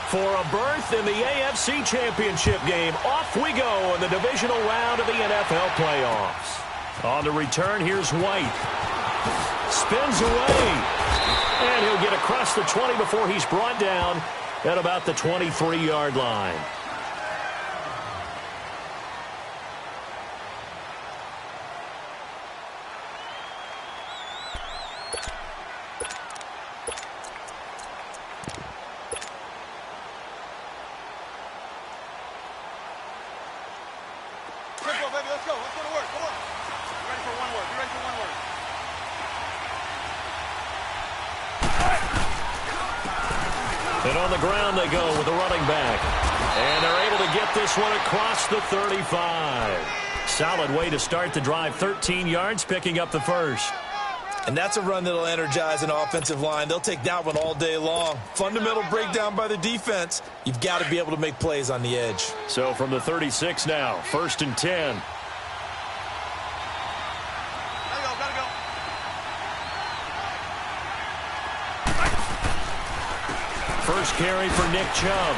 For a berth in the AFC Championship game, off we go in the divisional round of the NFL playoffs. On the return, here's White. Spins away. And he'll get across the 20 before he's brought down at about the 23-yard line. And on the ground they go with the running back. And they're able to get this one across the 35. Solid way to start the drive. 13 yards, picking up the first. And that's a run that'll energize an offensive line. They'll take that one all day long. Fundamental breakdown by the defense. You've got to be able to make plays on the edge. So from the 36 now, 1st and 10. First carry for Nick Chubb.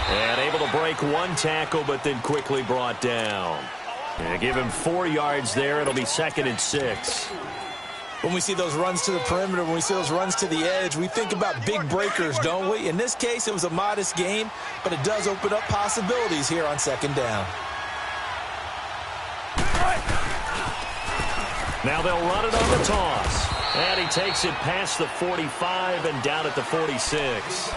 And able to break one tackle, but then quickly brought down. And give him 4 yards there. It'll be 2nd and 6. When we see those runs to the perimeter, when we see those runs to the edge, we think about big breakers, don't we? In this case, it was a modest gain, but it does open up possibilities here on 2nd down. Now they'll run it on the toss. And he takes it past the 45 and down at the 46.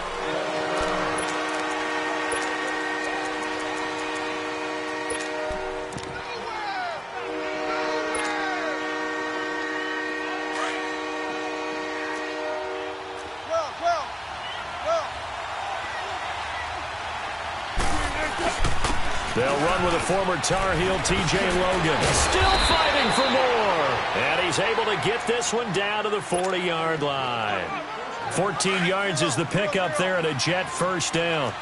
They'll run with a former Tar Heel, T.J. Logan. Still fighting for more. And he's able to get this one down to the 40-yard line. 14 yards is the pickup there and a Jet first down.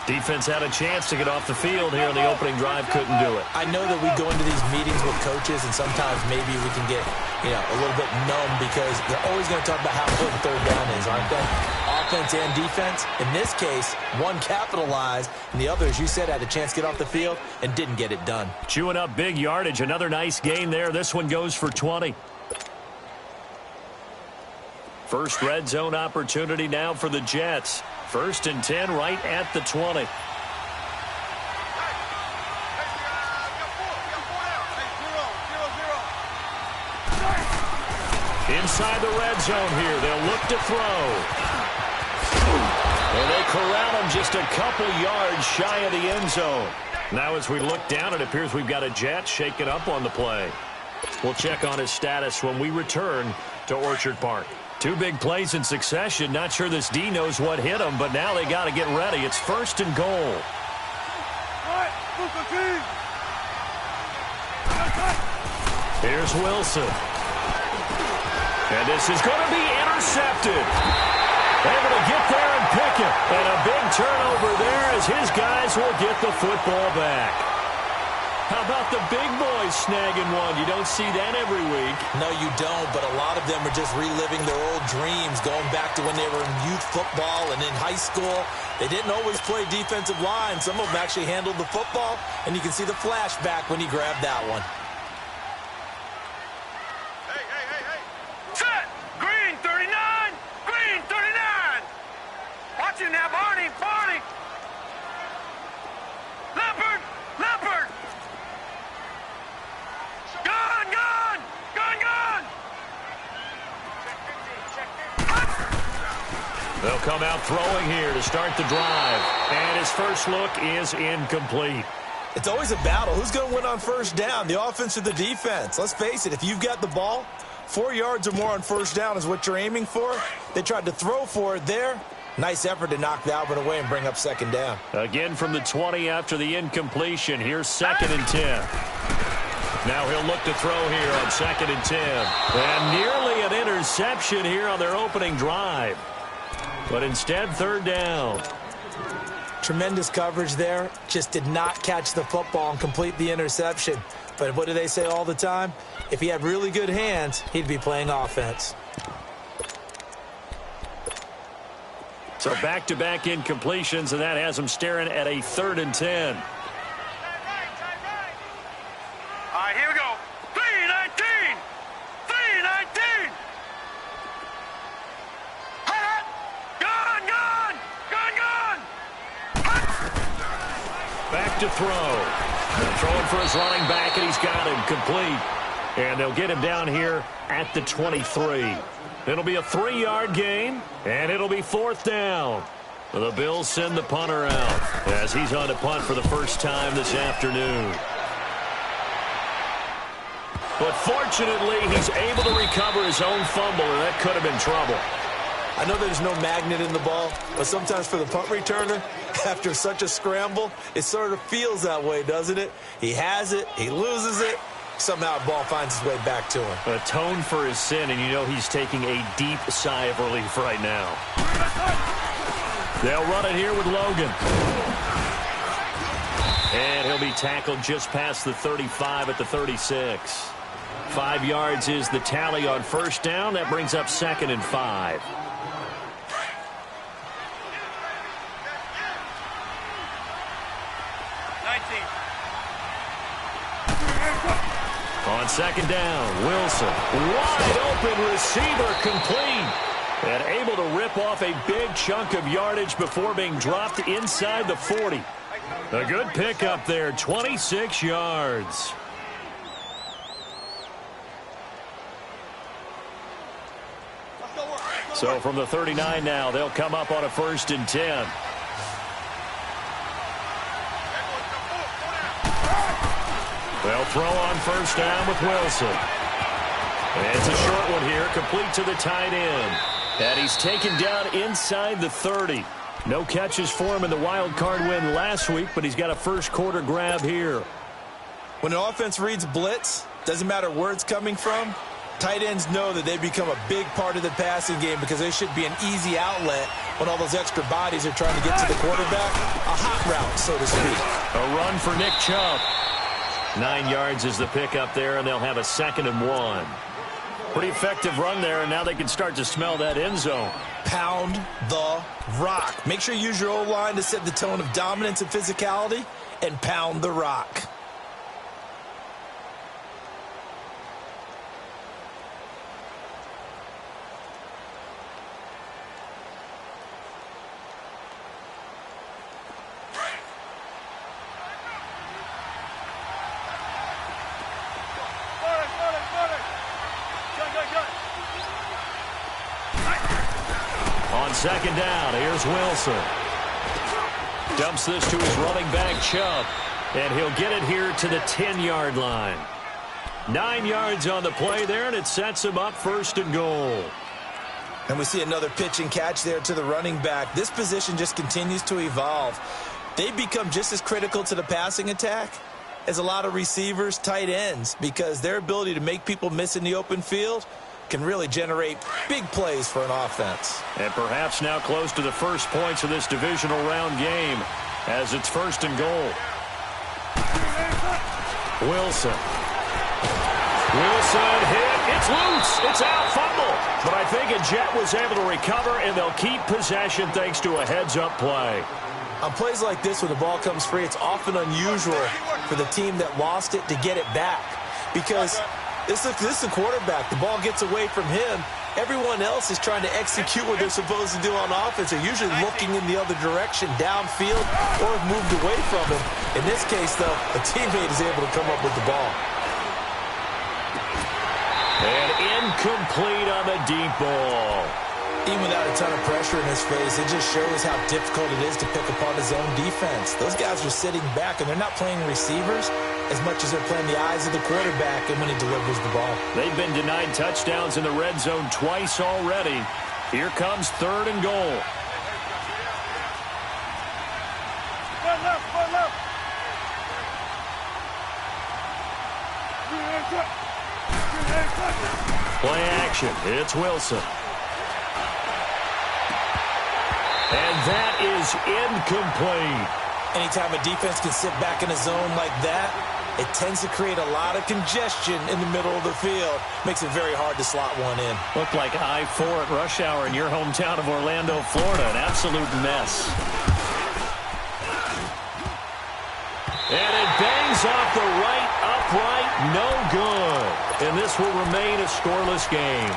Defense had a chance to get off the field here in the opening drive, couldn't do it. I know that we go into these meetings with coaches, and sometimes maybe we can get, a little bit numb because they're always going to talk about how important 3rd down is, aren't they? Offense and defense. In this case, one capitalized, and the other, as you said, had a chance to get off the field and didn't get it done. Chewing up big yardage. Another nice gain there. This one goes for 20. First red zone opportunity now for the Jets. 1st and 10 right at the 20. Inside the red zone here. They'll look to throw. And they corral him just a couple yards shy of the end zone. Now as we look down, it appears we've got a Jet shaken up on the play. We'll check on his status when we return to Orchard Park. 2 big plays in succession. Not sure this D knows what hit him, but now they got to get ready. It's 1st and goal. Here's Wilson. And this is going to be intercepted. Able to get there and pick it. And a big turnover there as his guys will get the football back. How about the big boys snagging one? You don't see that every week. No, you don't, but a lot of them are just reliving their old dreams, going back to when they were in youth football and in high school. They didn't always play defensive line. Some of them actually handled the football, and you can see the flashback when he grabbed that one. Hey. Set! Green 39! Green 39! Watch him now, Barney! Leopard! Gun! They'll come out throwing here to start the drive. And his first look is incomplete. It's always a battle. Who's going to win on 1st down, the offense or the defense? Let's face it, if you've got the ball, 4 yards or more on 1st down is what you're aiming for. They tried to throw for it there. Nice effort to knock that one away and bring up 2nd down. Again from the 20 after the incompletion. Here's 2nd and 10. Now he'll look to throw here on 2nd and 10. And nearly an interception here on their opening drive. But instead, 3rd down. Tremendous coverage there. Just did not catch the football and complete the interception. But what do they say all the time? If he had really good hands, he'd be playing offense. So back-to-back incompletions, and that has them staring at a 3rd and 10. All right, here we go. 3-19. 3-19. Hot. Gone. Back to throw. Throwing for his running back, and he's got him complete. And they'll get him down here at the 23. It'll be a 3-yard gain, and it'll be 4th down. The Bills send the punter out as he's on to punt for the first time this afternoon. But fortunately, he's able to recover his own fumble, and that could have been trouble. I know there's no magnet in the ball, but sometimes for the punt returner, after such a scramble, it sort of feels that way, doesn't it? He has it, he loses it, somehow the ball finds its way back to him. Atone for his sin, and you know he's taking a deep sigh of relief right now. They'll run it here with Logan. And he'll be tackled just past the 35 at the 36. 5 yards is the tally on first down. That brings up 2nd and 5. On 2nd down, Wilson. Wide open receiver complete. And able to rip off a big chunk of yardage before being dropped inside the 40. A good pickup there, 26 yards. So from the 39 now, they'll come up on a 1st and 10. They'll throw on first down with Wilson. And it's a short one here, complete to the tight end. And he's taken down inside the 30. No catches for him in the wild card win last week, but he's got a first-quarter grab here. When an offense reads blitz, doesn't matter where it's coming from, tight ends know that they become a big part of the passing game because they should be an easy outlet when all those extra bodies are trying to get to the quarterback. A hot route, so to speak. A run for Nick Chubb. 9 yards is the pickup there, and they'll have a 2nd and 1. Pretty effective run there, and now they can start to smell that end zone. Pound the rock. Make sure you use your O-line to set the tone of dominance and physicality, and pound the rock. On 2nd down, here's Wilson. Dumps this to his running back, Chubb. And he'll get it here to the 10-yard line. 9 yards on the play there, and it sets him up 1st and goal. And we see another pitch and catch there to the running back. This position just continues to evolve. They become just as critical to the passing attack as a lot of receivers, tight ends, because their ability to make people miss in the open field can really generate big plays for an offense. And perhaps now close to the first points of this divisional round game as it's 1st and goal. Wilson hit. It's loose. It's out. Fumble. But I think a Jet was able to recover, and they'll keep possession thanks to a heads-up play. On plays like this, when the ball comes free, it's often unusual for the team that lost it to get it back. Because this is the quarterback. The ball gets away from him. Everyone else is trying to execute what they're supposed to do on offense. They're usually looking in the other direction, downfield, or have moved away from him. In this case, though, a teammate is able to come up with the ball. And incomplete on the deep ball. Even without a ton of pressure in his face, it just shows how difficult it is to pick apart his own defense. Those guys are sitting back, and they're not playing receivers as much as they're playing the eyes of the quarterback and when he delivers the ball. They've been denied touchdowns in the red zone twice already. Here comes 3rd and goal. Play action. It's Wilson. And that is incomplete. Anytime a defense can sit back in a zone like that, it tends to create a lot of congestion in the middle of the field. Makes it very hard to slot one in. Looked like I-4 at rush hour in your hometown of Orlando, Florida. An absolute mess. And it bangs off the right upright. No good. And this will remain a scoreless game.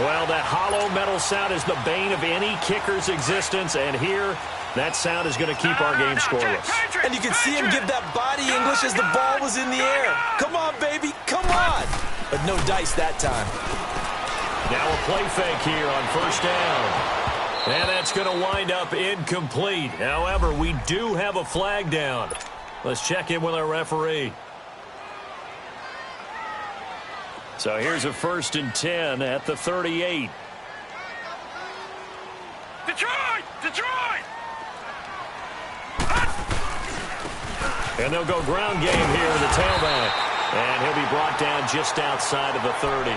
Well, that hollow metal sound is the bane of any kicker's existence. And here, that sound is going to keep our game scoreless. And you can see him give that body English as the ball was in the air. Come on, baby. Come on. But no dice that time. Now a play fake here on first down. And that's going to wind up incomplete. However, we do have a flag down. Let's check in with our referee. So here's a 1st and 10 at the 38. Detroit! Detroit! And they'll go ground game here with the tailback. And he'll be brought down just outside of the 30.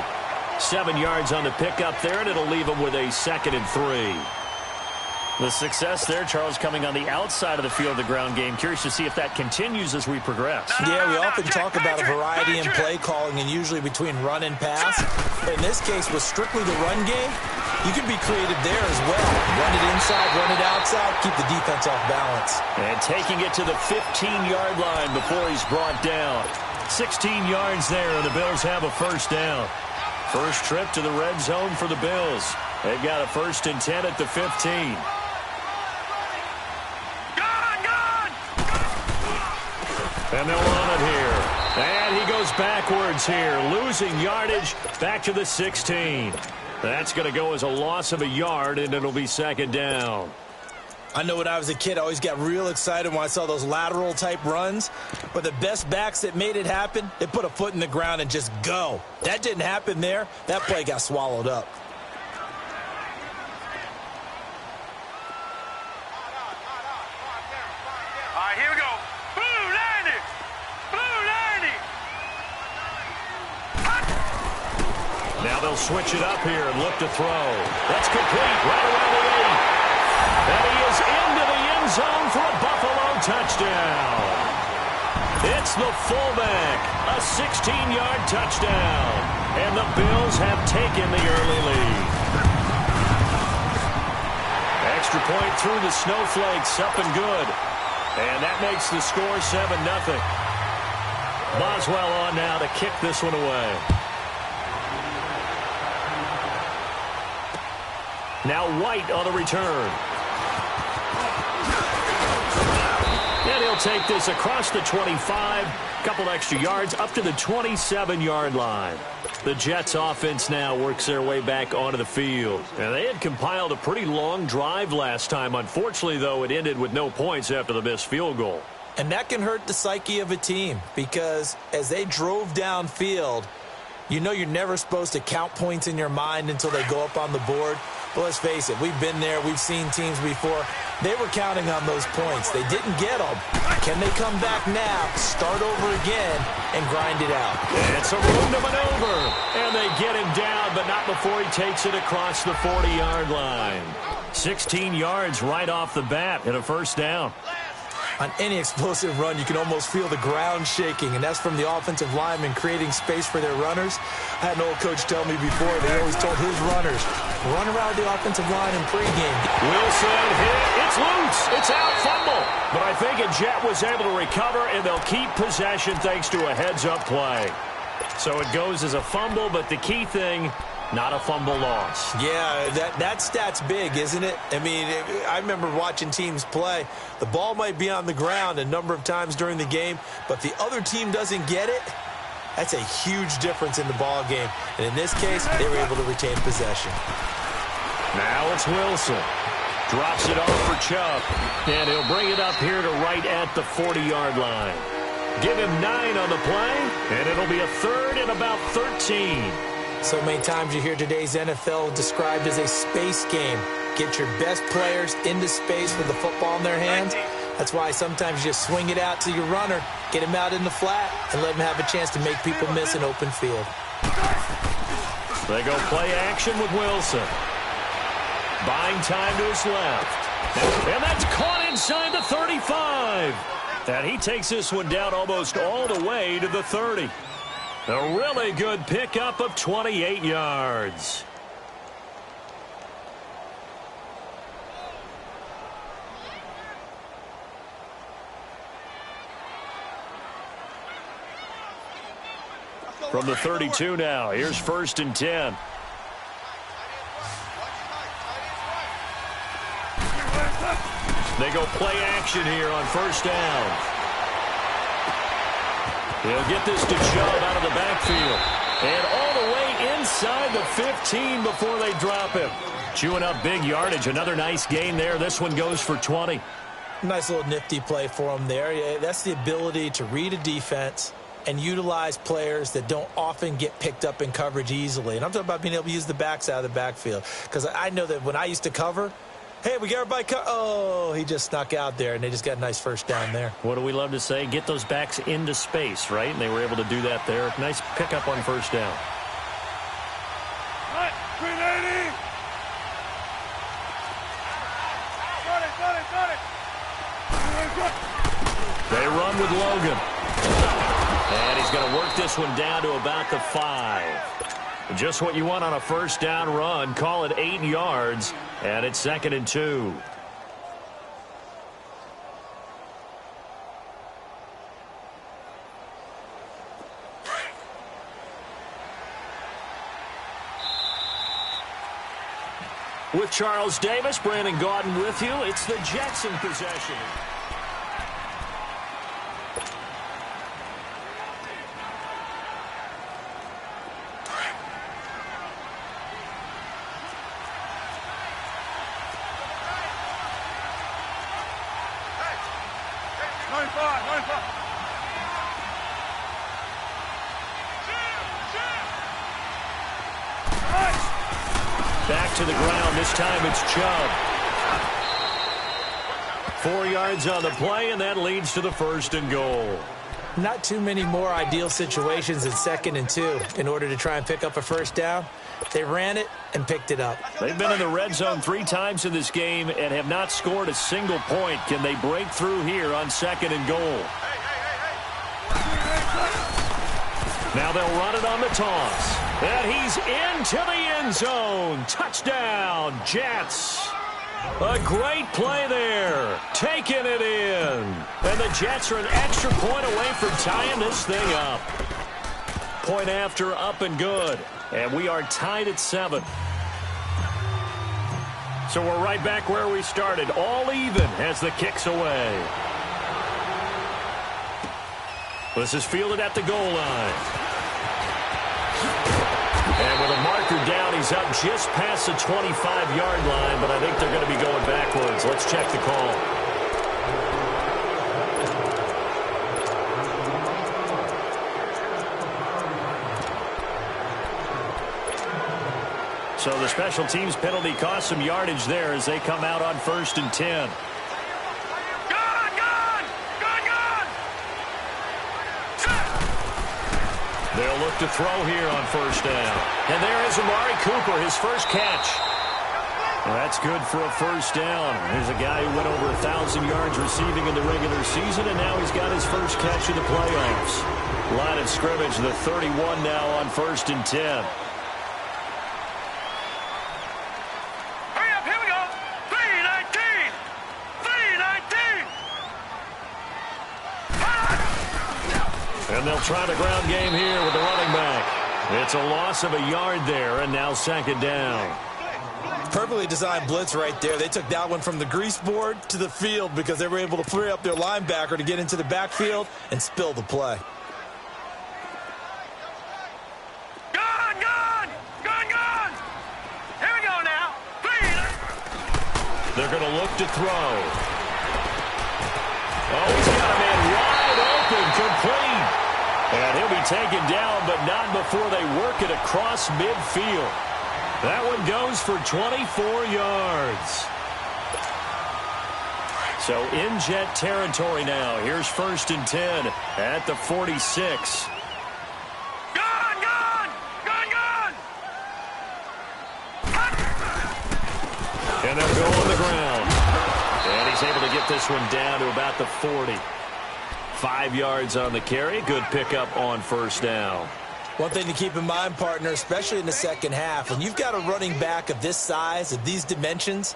7 yards on the pickup there, and it'll leave him with a 2nd and 3. The success there, Charles, coming on the outside of the field of the ground game. Curious to see if that continues as we progress. Yeah, we often talk about a variety in play calling and usually between run and pass. But in this case, with strictly the run game, you can be creative there as well. Run it inside, run it outside, keep the defense off balance. And taking it to the 15-yard line before he's brought down. 16 yards there, and the Bills have a first down. First trip to the red zone for the Bills. They've got a 1st and 10 at the 15. And they'll run it here. And he goes backwards here, losing yardage back to the 16. That's going to go as a loss of a yard, and it'll be 2nd down. I know when I was a kid, I always got real excited when I saw those lateral-type runs. But the best backs that made it happen, they put a foot in the ground and just go. That didn't happen there. That play got swallowed up. All right, here we go. Blue 90! Blue 90! Now they'll switch it up here and look to throw. That's complete right around the 8. And he is into the end zone for a Buffalo touchdown. It's the fullback, a 16-yard touchdown. And the Bills have taken the early lead. Extra point through the snowflakes, up and good. And that makes the score 7-0. Boswell on now to kick this one away. Now White on the return. And he'll take this across the 25. Couple extra yards up to the 27-yard line. The Jets offense now works their way back onto the field. And they had compiled a pretty long drive last time. Unfortunately, though, it ended with no points after the missed field goal. And that can hurt the psyche of a team because as they drove downfield, you know you're never supposed to count points in your mind until they go up on the board. But let's face it, we've been there. We've seen teams before. They were counting on those points. They didn't get them. Can they come back now, start over again, and grind it out? It's a room to maneuver. And they get him down, but not before he takes it across the 40-yard line. 16 yards right off the bat and a first down. On any explosive run, you can almost feel the ground shaking, and that's from the offensive linemen creating space for their runners. I had an old coach tell me before, they always told his runners, run around the offensive line in pregame. Wilson hit. It's loose. It's out. Fumble. But I think a Jet was able to recover, and they'll keep possession thanks to a heads-up play. So it goes as a fumble, but the key thing, not a fumble loss. Yeah, that stat's big, isn't it? I mean, I remember watching teams play. The ball might be on the ground a number of times during the game, but the other team doesn't get it. That's a huge difference in the ball game. And in this case, they were able to retain possession. Now it's Wilson. Drops it off for Chubb. And he'll bring it up here to right at the 40-yard line. Give him 9 on the play, and it'll be a 3rd and about 13. So many times you hear today's NFL described as a space game. Get your best players into space with the football in their hands. That's why sometimes you just swing it out to your runner, get him out in the flat, and let him have a chance to make people miss an open field. They go play action with Wilson. Buying time to his left. And that's caught inside the 35. And he takes this one down almost all the way to the 30. A really good pickup of 28 yards. From the 32 now, here's 1st and 10. They go play action here on 1st down. He'll get this to Chubb out of the backfield. And all the way inside the 15 before they drop him. Chewing up big yardage. Another nice gain there. This one goes for 20. Nice little nifty play for him there. Yeah, that's the ability to read a defense and utilize players that don't often get picked up in coverage easily. And I'm talking about being able to use the backs out of the backfield. Because I know that when I used to cover, hey, we got everybody oh, he just snuck out there, and they just got a nice 1st down there. What do we love to say? Get those backs into space, right? And they were able to do that there. Nice pickup on 1st down. Right, 380. They run with Logan. And he's going to work this one down to about the 5. Just what you want on a 1st down run. Call it 8 yards, and it's 2nd and 2. With Charles Davis, Brandon Gaudin with you. It's the Jets in possession. Back to the ground. This time it's Chubb. 4 yards on the play, and that leads to the 1st and goal. Not too many more ideal situations in 2nd and 2 in order to try and pick up a 1st down. They ran it and picked it up. They've been in the red zone 3 times in this game and have not scored a single point. Can they break through here on 2nd and goal? Now they'll run it on the toss. And he's into the end zone. Touchdown, Jets. A great play there. Taking it in. And the Jets are an extra point away from tying this thing up. Point after, up and good. And we are tied at 7. So we're right back where we started. All even as the kick's away. This is fielded at the goal line. And with a marker down, he's up just past the 25-yard line, but I think they're going to be going backwards. Let's check the call. So the special teams penalty cost some yardage there as they come out on 1st and 10. They'll look to throw here on 1st down. And there is Amari Cooper, his first catch. Well, that's good for a 1st down. There's a guy who went over 1,000 yards receiving in the regular season, and now he's got his first catch in the playoffs. Line of scrimmage, the 31 now on 1st and 10. Hurry up, here we go. 319. 319. And they'll try the ground game here with the running back. It's a loss of a yard there, and now 2nd down. Perfectly designed blitz right there. They took that one from the grease board to the field because they were able to free up their linebacker to get into the backfield and spill the play. Gone! Here we go now. They're going to look to throw. Oh, he's got a man wide open, complete. And he'll be taken down, but not before they work it across midfield. That one goes for 24 yards. So in Jet territory now. Here's 1st and 10 at the 46. And they'll go on the ground. And he's able to get this one down to about the 40. 5 yards on the carry. Good pickup on first down. One thing to keep in mind, partner, especially in the second half, when you've got a running back of this size, of these dimensions,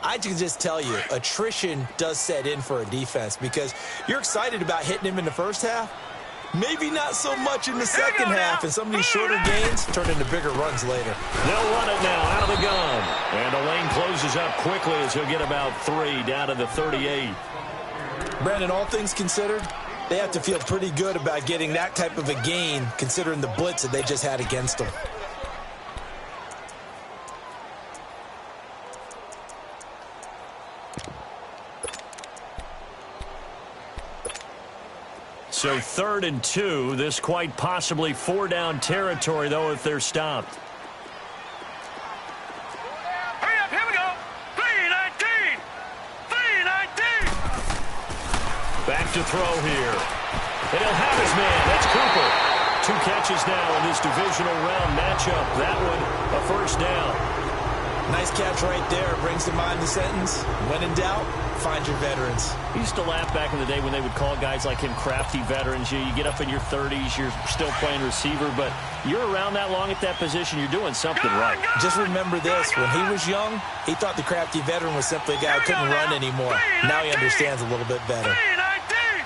I can just tell you, attrition does set in for a defense because you're excited about hitting him in the first half. Maybe not so much in the second half, and some of these shorter gains turn into bigger runs later. They'll run it now out of the gun. And the lane closes up quickly as he'll get about 3 down to the 38. Brandon, all things considered, they have to feel pretty good about getting that type of a gain considering the blitz that they just had against them. So 3rd and 2. This quite possibly 4-down territory, though, if they're stopped. Hurry up, here we go. 3-19. 3-19. Back to throw here. And he'll have his man. That's Cooper. 2 catches now in this divisional round matchup. That one, a first down. Nice catch right there. Brings to mind the sentence, when in doubt, find your veterans. I used to laugh back in the day when they would call guys like him crafty veterans. You get up in your 30s, you're still playing receiver, but you're around that long at that position, you're doing something right. Just remember this, when he was young, he thought the crafty veteran was simply a guy who couldn't run anymore. Now he understands a little bit better. 3-19.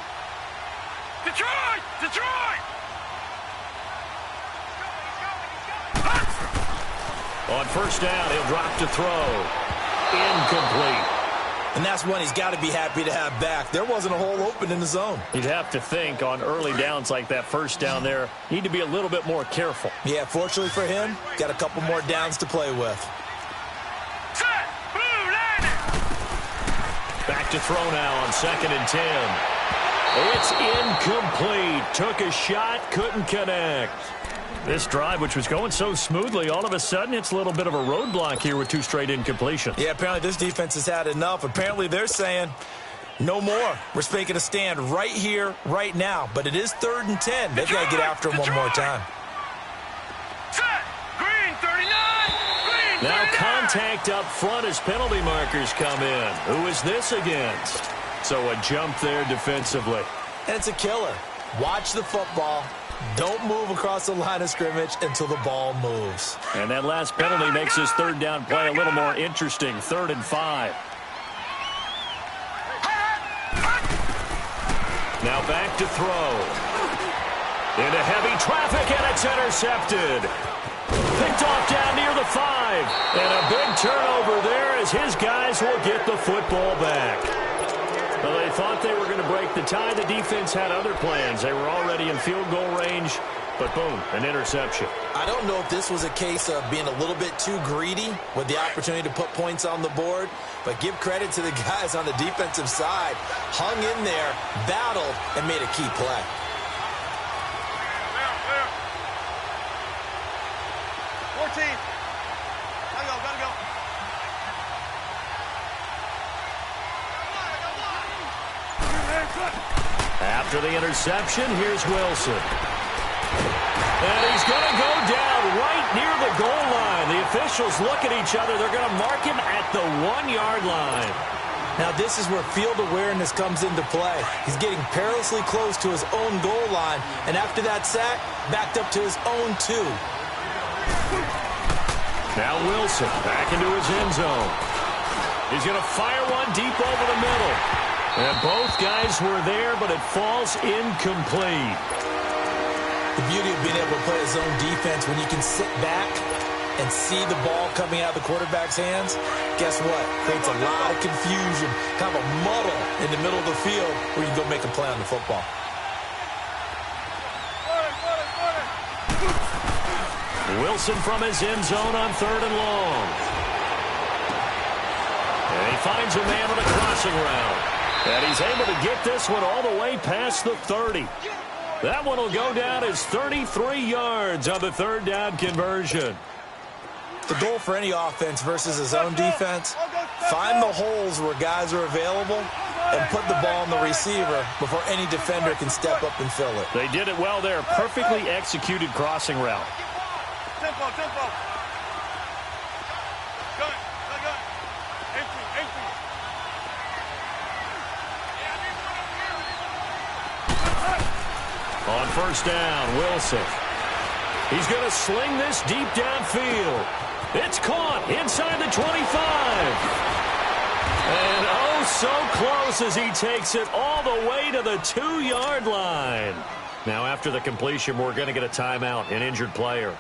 Detroit! Detroit! On first down, he'll drop to throw. Incomplete. And that's one he's got to be happy to have back. There wasn't a hole open in the zone. You'd have to think on early downs like that first down there, need to be a little bit more careful. Yeah, fortunately for him, got a couple more downs to play with. Set! Blue landing! Back to throw now on 2nd and 10. It's incomplete. Took a shot, couldn't connect. This drive, which was going so smoothly, all of a sudden it's a little bit of a roadblock here with 2 straight incompletions. Yeah, apparently this defense has had enough. Apparently they're saying, no more. We're making a stand right here, right now. But it is 3rd and 10. They've got to get after him one more time. Set! Green 39! Green 39! Now contact up front as penalty markers come in. Who is this against? So a jump there defensively. And it's a killer. Watch the football. Don't move across the line of scrimmage until the ball moves. And that last penalty makes this 3rd down play a little more interesting. 3rd and 5. Now back to throw. Into heavy traffic, and it's intercepted. Picked off down near the 5. And a big turnover there as his guys will get the football back. Well, they thought they were going to break the tie. The defense had other plans. They were already in field goal range, but boom, an interception. I don't know if this was a case of being a little bit too greedy with the opportunity to put points on the board, but give credit to the guys on the defensive side. Hung in there, battled, and made a key play. Clear. 14. Gotta go. After the interception, here's Wilson. And he's going to go down right near the goal line. The officials look at each other. They're going to mark him at the 1-yard line. Now this is where field awareness comes into play. He's getting perilously close to his own goal line, and after that sack, backed up to his own 2. Now Wilson back into his end zone. He's going to fire one deep over the middle. And both guys were there, but it falls incomplete. The beauty of being able to play a zone defense when you can sit back and see the ball coming out of the quarterback's hands, guess what? Creates a lot of confusion, kind of a muddle in the middle of the field where you can go make a play on the football. Wilson from his end zone on 3rd and long. And he finds a man on a crossing route. And he's able to get this one all the way past the 30. That one will go down as 33 yards on the 3rd down conversion. The goal for any offense versus a zone defense, find the holes where guys are available and put the ball on the receiver before any defender can step up and fill it. They did it well there. Perfectly executed crossing route. Tempo. Go. Empty. first down. Wilson. He's going to sling this deep downfield. It's caught inside the 25. And oh, so close as he takes it all the way to the 2-yard line. Now, after the completion, we're going to get a timeout, an injured player.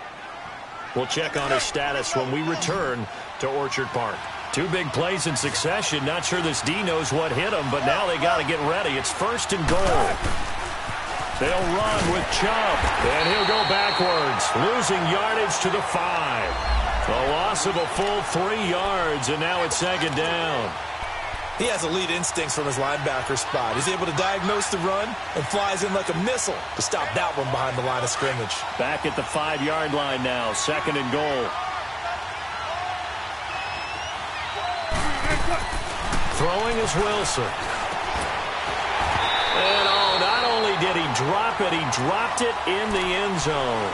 We'll check on his status when we return to Orchard Park. 2 big plays in succession. Not sure this D knows what hit him, but now they got to get ready. It's first and goal. They'll run with Chubb, and he'll go backwards, losing yardage to the 5. A loss of a full 3 yards, and now it's second down. He has elite instincts from his linebacker spot. He's able to diagnose the run and flies in like a missile to stop that one behind the line of scrimmage. Back at the 5-yard line now, second and goal. Throwing is Wilson. And oh, not only did he drop it, he dropped it in the end zone.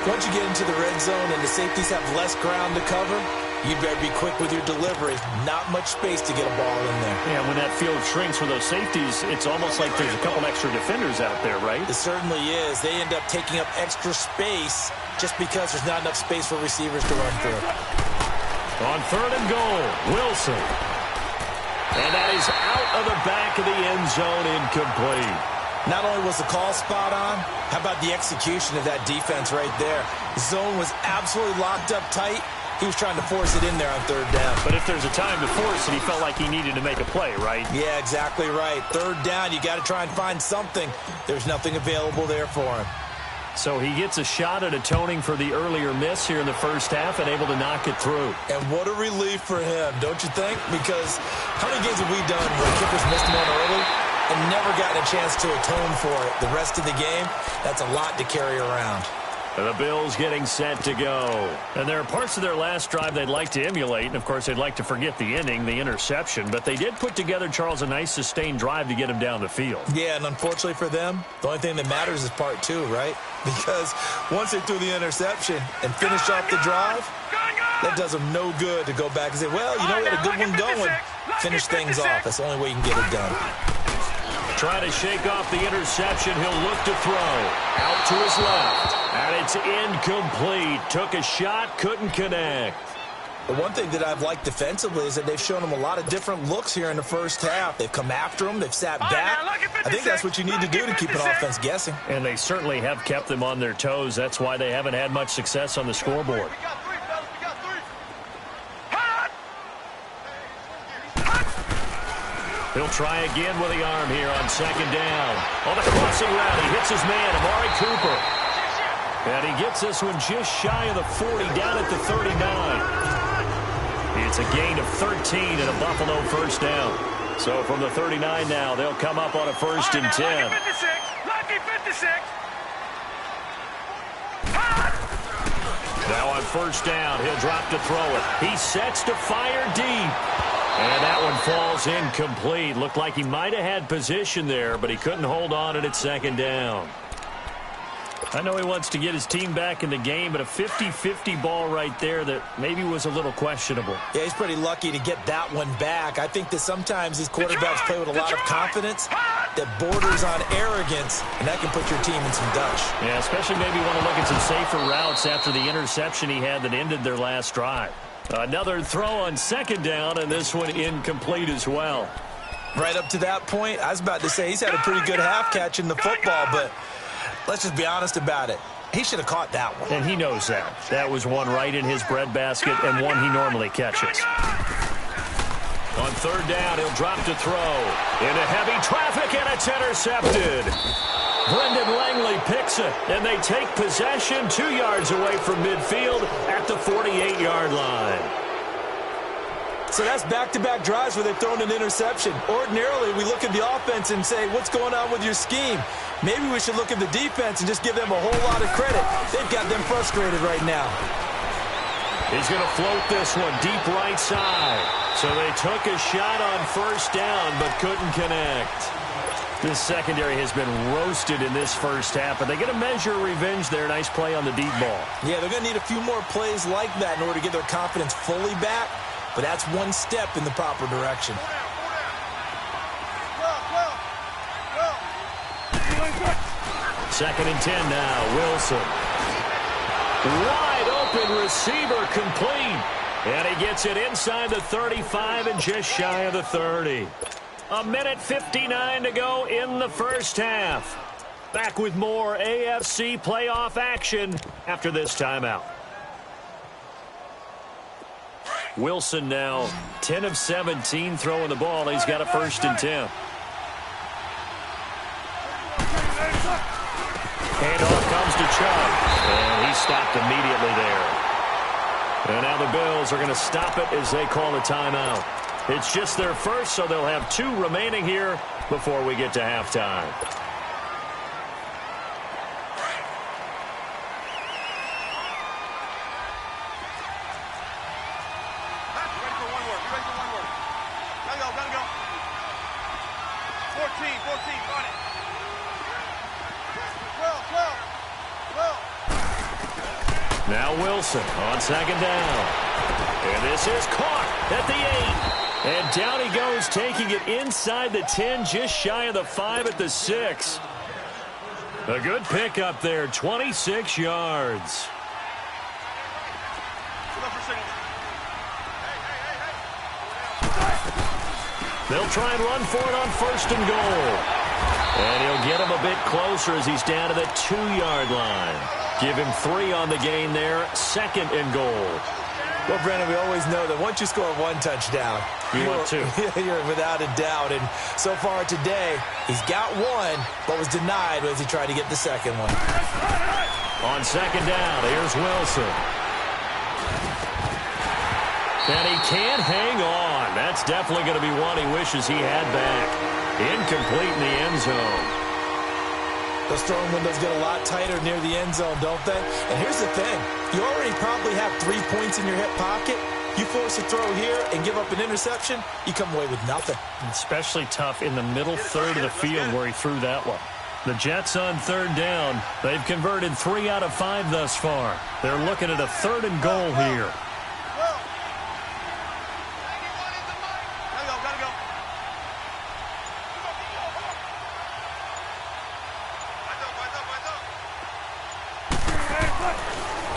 Once you get into the red zone and the safeties have less ground to cover, you better be quick with your delivery. Not much space to get a ball in there. Yeah, when that field shrinks for those safeties, it's almost like there's a couple extra defenders out there, right? It certainly is. They end up taking up extra space just because there's not enough space for receivers to run through. On third and goal, Wilson. And that is out of the back of the end zone, incomplete. Not only was the call spot on, how about the execution of that defense right there? The zone was absolutely locked up tight. He was trying to force it in there on third down. But if there's a time to force it, he felt like he needed to make a play, right? Yeah, exactly right. Third down, you got to try and find something. There's nothing available there for him. So he gets a shot at atoning for the earlier miss here in the first half and able to knock it through. And what a relief for him, don't you think? Because how many games have we done where kickers missed one early and never gotten a chance to atone for it the rest of the game? That's a lot to carry around. The Bills getting set to go. And there are parts of their last drive they'd like to emulate. And, of course, they'd like to forget the inning, the interception. But they did put together, Charles, a nice sustained drive to get him down the field. Yeah, and unfortunately for them, the only thing that matters is part 2, right? Because once they threw the interception and finished off the drive, that does them no good to go back and say, well, you know, we had a good one going. Finish things off. That's the only way you can get it done. Trying to shake off the interception. He'll look to throw. Out to his left. And it's incomplete. Took a shot, couldn't connect. The one thing that I've liked defensively is that they've shown him a lot of different looks here in the first half. They've come after him. They've sat back. I think that's what you need to do to keep an offense guessing. And they certainly have kept them on their toes. That's why they haven't had much success on the scoreboard. He'll try again with the arm here on second down. On the crossing route, he hits his man, Amari Cooper. And he gets this one just shy of the 40, down at the 39. It's a gain of 13 and a Buffalo first down. So from the 39 now, they'll come up on a first and 10. Lucky 56. Now on first down, he'll drop to throw it. He sets to fire deep. And that one falls incomplete. Looked like he might have had position there, but he couldn't hold on at second down. I know he wants to get his team back in the game, but a 50-50 ball right there that maybe was a little questionable. Yeah, he's pretty lucky to get that one back. I think that sometimes these quarterbacks play with a lot of confidence that borders on arrogance, and that can put your team in some dutch. Yeah, especially maybe want to look at some safer routes after the interception he had that ended their last drive. Another throw on second down, and this one incomplete as well. Right up to that point, I was about to say he's had a pretty good half catching the football, but let's just be honest about it. He should have caught that one. And he knows that. That was one right in his breadbasket and one he normally catches. On third down, he'll drop to throw. Into heavy traffic, and it's intercepted. Brendan Langley picks it, and they take possession 2 yards away from midfield at the 48-yard line. So that's back-to-back drives where they've thrown an interception. Ordinarily, we look at the offense and say, what's going on with your scheme? Maybe we should look at the defense and just give them a whole lot of credit. They've got them frustrated right now. He's going to float this one deep right side. So they took a shot on first down but couldn't connect. This secondary has been roasted in this first half, but they get a measure of revenge there. Nice play on the deep ball. Yeah, they're going to need a few more plays like that in order to get their confidence fully back, but that's one step in the proper direction. 2nd and 10 now. Wilson. Wide open receiver complete. And he gets it inside the 35 and just shy of the 30. 1:59 to go in the first half. Back with more AFC playoff action after this timeout. Wilson now 10 of 17 throwing the ball. He's got a 1st and 10. Handoff comes to Chubb, and he stopped immediately there. And now the Bills are going to stop it as they call a timeout. It's just their first, so they'll have 2 remaining here before we get to halftime. Now Wilson on 2nd down. And this is caught at the 8. And down he goes, taking it inside the 10, just shy of the 5 at the 6. A good pickup there, 26 yards. They'll try and run for it on 1st and goal. And he'll get him a bit closer as he's down to the 2-yard line. Give him 3 on the gain there, 2nd and goal. Well, Brandon, we always know that once you score 1 touchdown, you want 2. You're without a doubt. And so far today, he's got 1, but was denied as he tried to get the 2nd one. On 2nd down, here's Wilson. And he can't hang on. That's definitely going to be one he wishes he had back. Incomplete in the end zone. Those throwing windows get a lot tighter near the end zone, don't they? And here's the thing. You already probably have 3 points in your hip pocket. You force a throw here and give up an interception, you come away with nothing. Especially tough in the middle third of the field where he threw that one. The Jets on 3rd down. They've converted 3 out of 5 thus far. They're looking at a 3rd and goal here.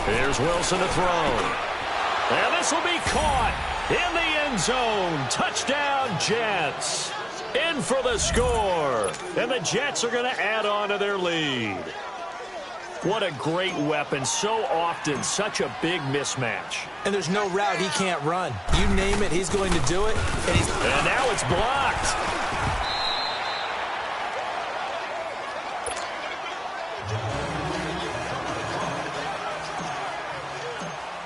Here's Wilson to throw. And this will be caught in the end zone. Touchdown, Jets. In for the score. And the Jets are going to add on to their lead. What a great weapon. So often, such a big mismatch. And there's no route he can't run. You name it, he's going to do it. And now it's blocked.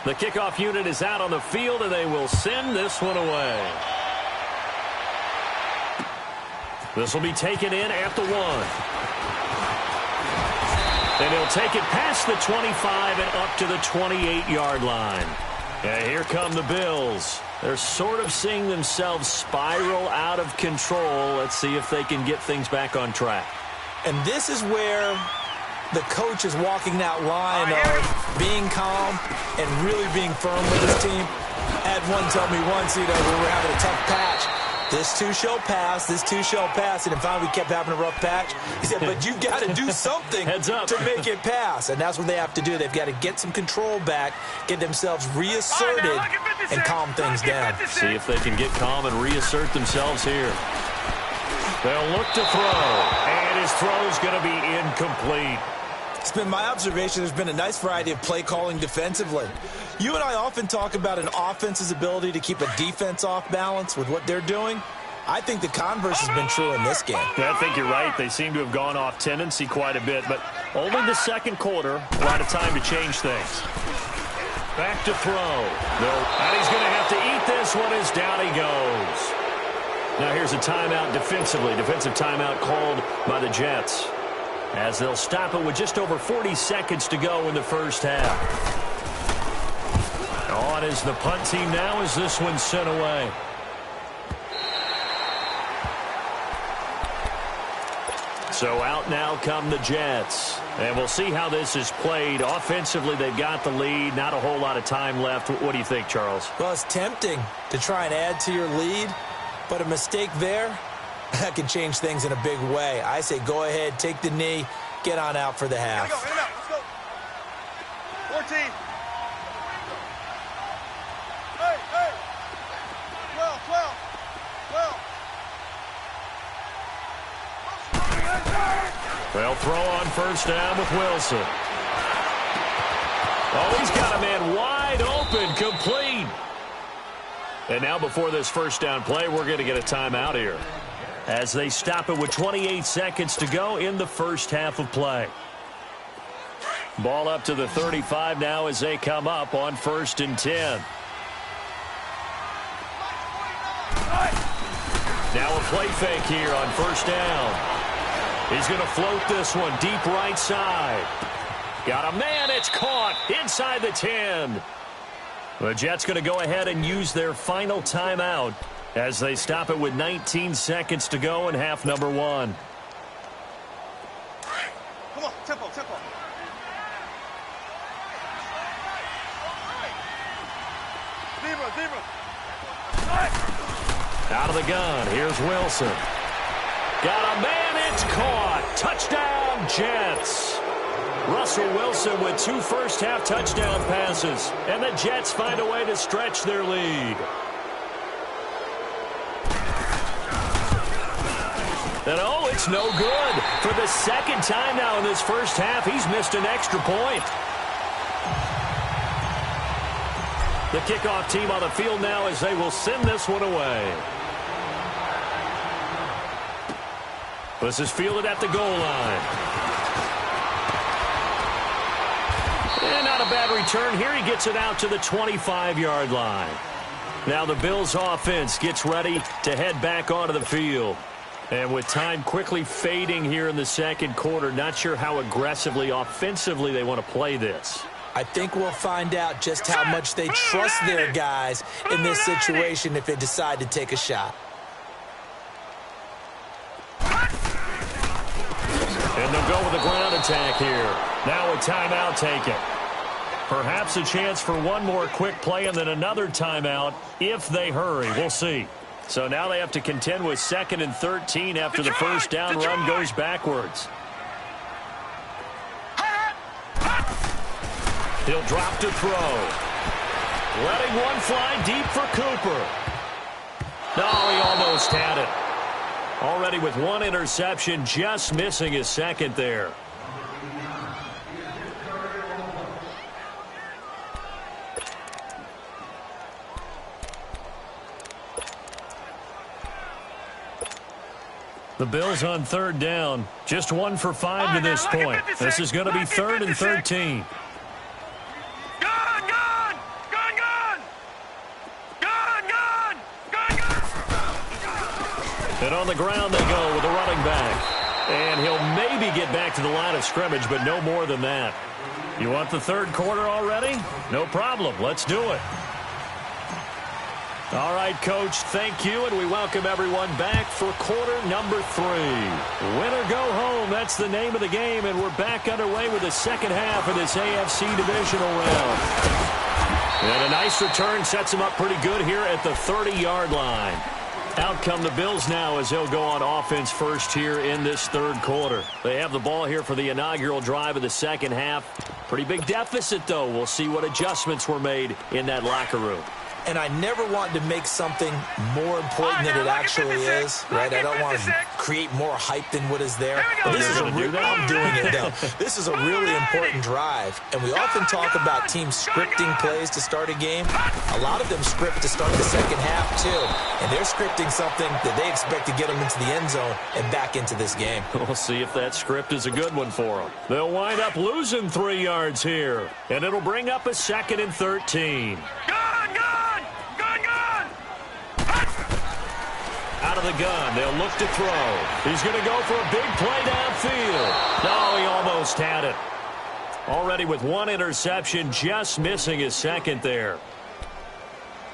The kickoff unit is out on the field, and they will send this one away. This will be taken in at the 1. And he'll take it past the 25 and up to the 28-yard line. And here come the Bills. They're sort of seeing themselves spiral out of control. Let's see if they can get things back on track. And this is where the coach is walking that line of being calm and really being firm with his team. I had one tell me once, when we were having a tough patch, this too shall pass, this too shall pass. And finally we kept having a rough patch. He said, but you've got to do something Heads up. to make it pass. And that's what they have to do. They've got to get some control back, get themselves reasserted, and calm things down. See if they can get calm and reassert themselves here. They'll look to throw, and his throw's going to be incomplete. It's been my observation there's been a nice variety of play calling defensively. You and I often talk about an offense's ability to keep a defense off balance with what they're doing. I think the converse has been true in this game. Yeah, I think you're right. They seem to have gone off tendency quite a bit, but only the 2nd quarter, a lot of time to change things. Back to throw. And he's going to have to eat this one as down he goes. Now here's a timeout defensively. Defensive timeout called by the Jets, as they'll stop it with just over 40 seconds to go in the first half. On is the punt team now as this one's sent away. So out now come the Jets. And we'll see how this is played. Offensively, they've got the lead. Not a whole lot of time left. What do you think, Charles? Well, it's tempting to try and add to your lead, but a mistake there, that can change things in a big way. I say go ahead, take the knee, get on out for the half. Let's go. 14. Hey. 12. They'll throw on first down with Wilson. Oh, he's got a man wide open, complete. And now before this first down play, we're going to get a timeout here, as they stop it with 28 seconds to go in the first half of play. Ball up to the 35 now as they come up on 1st and 10. Now a play fake here on first down. He's going to float this one deep right side. Got a man, it's caught inside the 10. The Jets going to go ahead and use their final timeout as they stop it with 19 seconds to go in half number 1. Come on, tempo. Zebra. Out of the gun, here's Wilson. Got a man, it's caught. Touchdown, Jets. Russell Wilson with 2 first-half touchdown passes, and the Jets find a way to stretch their lead. And oh, it's no good. For the second time now in this first half, he's missed an extra point. The kickoff team on the field now as they will send this one away. This is fielded at the goal line. And not a bad return here. He gets it out to the 25-yard line. Now the Bills offense gets ready to head back onto the field. And with time quickly fading here in the second quarter, not sure how aggressively, offensively they want to play this. I think we'll find out just how much they trust their guys in this situation if they decide to take a shot. And they'll go with a ground attack here. Now a timeout taken. Perhaps a chance for one more quick play and then another timeout if they hurry. We'll see. So now they have to contend with 2nd and 13 after the first down run goes backwards. He'll drop to throw. Letting one fly deep for Cooper. No, he almost had it. Already with 1 interception, just missing his 2nd there. The Bills on 3rd down. Just 1 for 5 to this point. This is going to be 3rd and 13. And on the ground they go with a running back. And he'll maybe get back to the line of scrimmage, but no more than that. You want the 3rd quarter already? No problem. Let's do it. All right, Coach, thank you, and we welcome everyone back for quarter number 3. Win or go home, that's the name of the game, and we're back underway with the second half of this AFC divisional round. And a nice return sets him up pretty good here at the 30-yard line. Out come the Bills now as they'll go on offense first here in this 3rd quarter. They have the ball here for the inaugural drive of the second half. Pretty big deficit, though. We'll see what adjustments were made in that locker room. And I never want to make something more important than it actually is, right? I don't want to create more hype than what is there. But this is I'm doing it, though. This is a really important drive. And we often talk about teams scripting plays to start a game. A lot of them script to start the second half, too. And they're scripting something that they expect to get them into the end zone and back into this game. We'll see if that script is a good one for them. They'll wind up losing 3 yards here. And it'll bring up a 2nd and 13. Out of the gun, they'll look to throw. He's going to go for a big play downfield. No, he almost had it. Already with 1 interception, just missing his 2nd there.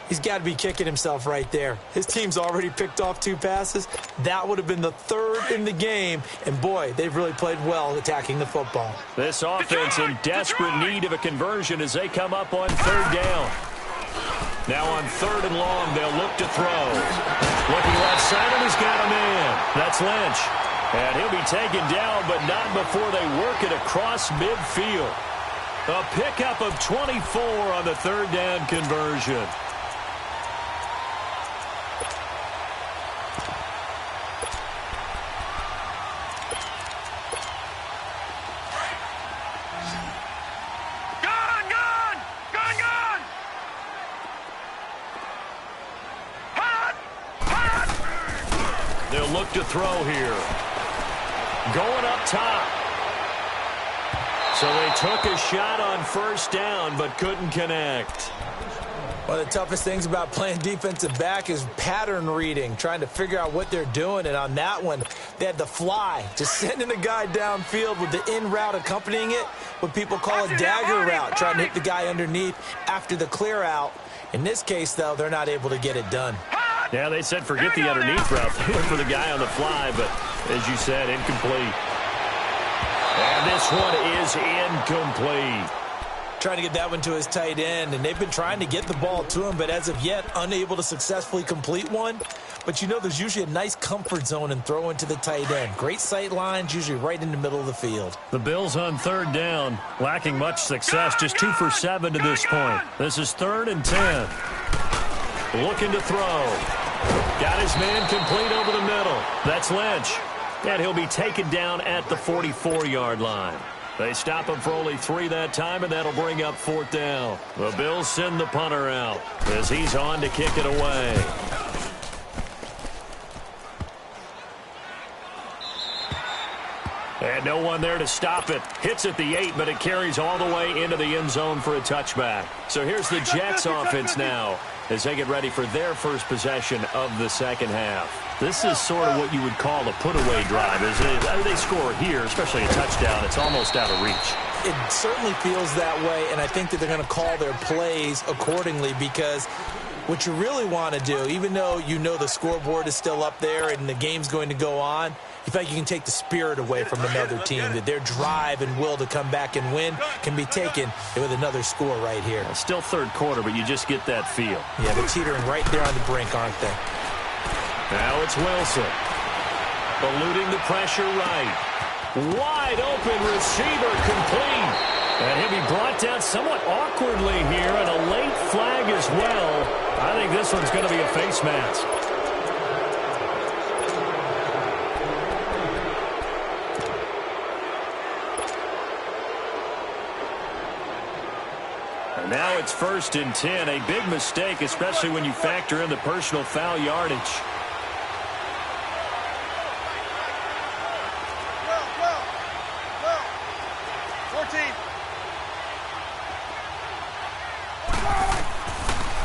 He's got to be kicking himself right there. His team's already picked off 2 passes. That would have been the 3rd in the game. And, boy, they've really played well attacking the football. This offense in desperate need of a conversion as they come up on 3rd down. Now on 3rd and long, they'll look to throw. Looking left side, and he's got a man. That's Lynch. And he'll be taken down, but not before they work it across midfield. A pickup of 24 on the third down conversion. They'll look to throw here. Going up top. So they took a shot on first down, but couldn't connect. One of the toughest things about playing defensive back is pattern reading, trying to figure out what they're doing. And on that one, they had the fly, just sending the guy downfield with the in route accompanying it, what people call a dagger route, trying to hit the guy underneath after the clear out. In this case, though, they're not able to get it done. Yeah, they said forget the underneath route. They went for the guy on the fly, but as you said, incomplete. And this one is incomplete. Trying to get that one to his tight end, and they've been trying to get the ball to him, but as of yet, unable to successfully complete one. But you know, there's usually a nice comfort zone in throwing to the tight end. Great sight lines, usually right in the middle of the field. The Bills on third down, lacking much success, just 2 for 7 to this point. This is 3rd and 10. Looking to throw. Got his man complete over the middle. That's Lynch. And he'll be taken down at the 44-yard line. They stop him for only 3 that time, and that'll bring up 4th down. The Bills send the punter out as he's on to kick it away. And no one there to stop it. Hits at the 8, but it carries all the way into the end zone for a touchback. So here's the Jets offense now as they get ready for their first possession of the second half. This is sort of what you would call a put-away drive. As they score here, especially a touchdown, it's almost out of reach. It certainly feels that way, and I think that they're going to call their plays accordingly, because what you really want to do, even though you know the scoreboard is still up there and the game's going to go on, you feel like you can take the spirit away from another team, that their drive and will to come back and win can be taken with another score right here. Still third quarter, but you just get that feel. Yeah, they're teetering right there on the brink, aren't they? Now it's Wilson. Eluding the pressure right. Wide open receiver complete. And he'll be brought down somewhat awkwardly here, and a late flag as well. I think this one's going to be a face mask. And now it's 1st and 10. A big mistake, especially when you factor in the personal foul yardage.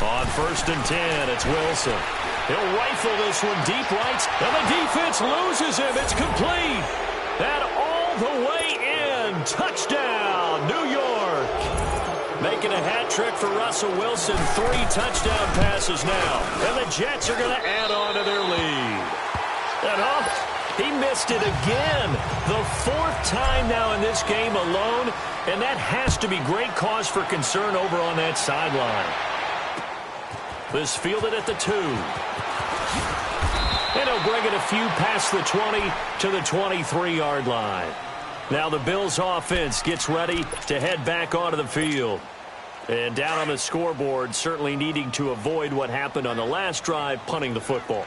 On 1st and 10, it's Wilson. He'll rifle this one deep right, and the defense loses him. It's complete. And all the way in. Touchdown, New York. Making a hat trick for Russell Wilson. 3 touchdown passes now. And the Jets are going to add on to their lead. And he missed it again. The 4th time now in this game alone. And that has to be great cause for concern over on that sideline. This fielded at the 2. And he'll bring it a few past the 20 to the 23-yard line. Now the Bills offense gets ready to head back onto the field. And down on the scoreboard, certainly needing to avoid what happened on the last drive, punting the football.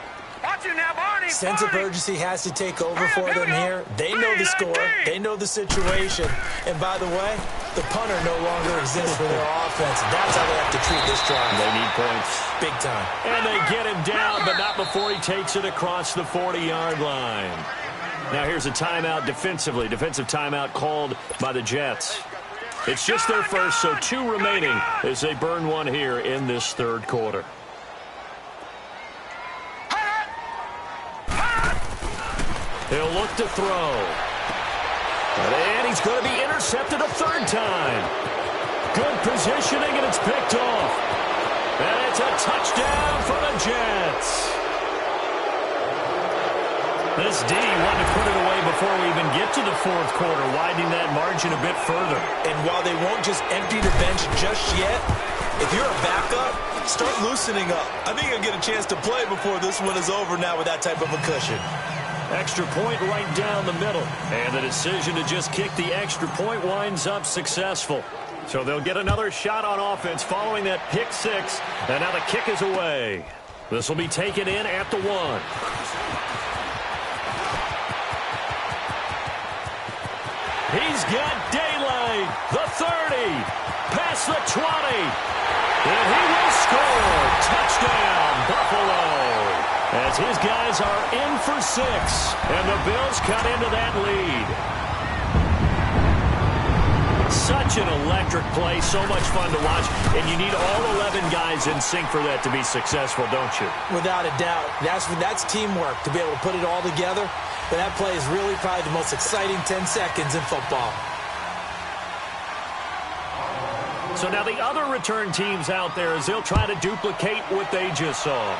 Sense of urgency has to take over for them here. They know the score. They know the situation. And by the way, the punter no longer exists for their offense. That's how they have to treat this drive. They need points. Big time. And they get him down, but not before he takes it across the 40-yard line. Now here's a timeout defensively. Defensive timeout called by the Jets. It's just their first, so 2 remaining as they burn one here in this 3rd quarter. He'll look to throw. And he's going to be intercepted a 3rd time. Good positioning, and it's picked off. And it's a touchdown for the Jets. This D wanted to put it away before we even get to the 4th quarter, widening that margin a bit further. And while they won't just empty the bench just yet, if you're a backup, start loosening up. I think you'll get a chance to play before this one is over now with that type of a cushion. Extra point right down the middle. And the decision to just kick the extra point winds up successful. So they'll get another shot on offense following that pick six. And now the kick is away. This will be taken in at the 1. He's got daylight. The 30. Past the 20. And he will score. Touchdown, Buffalo. As his guys are in for 6. And the Bills cut into that lead. Such an electric play, so much fun to watch, and you need all 11 guys in sync for that to be successful, don't you? Without a doubt. That's teamwork, to be able to put it all together. But that play is really probably the most exciting 10 seconds in football. So now the other return teams out there, as they'll try to duplicate what they just saw.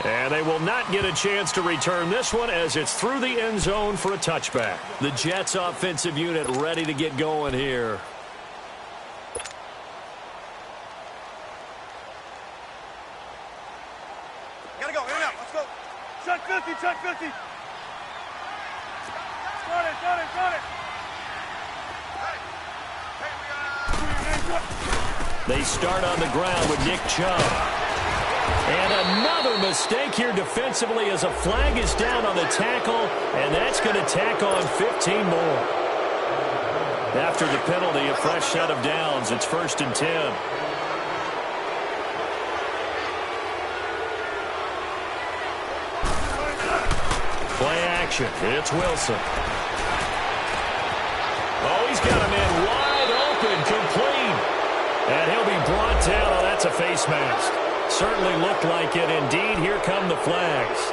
And they will not get a chance to return this one as it's through the end zone for a touchback. The Jets offensive unit ready to get going here. Gotta go, in and out, let's go. Check 50, check 50. Start it. They start on the ground with Nick Chubb. And another mistake here defensively as a flag is down on the tackle, and that's going to tack on 15 more. After the penalty, a fresh set of downs. It's 1st and 10. Play action. It's Wilson. Oh, he's got a man wide open, complete. And he'll be brought down. Oh, that's a face mask. Certainly looked like it. Indeed, here come the flags.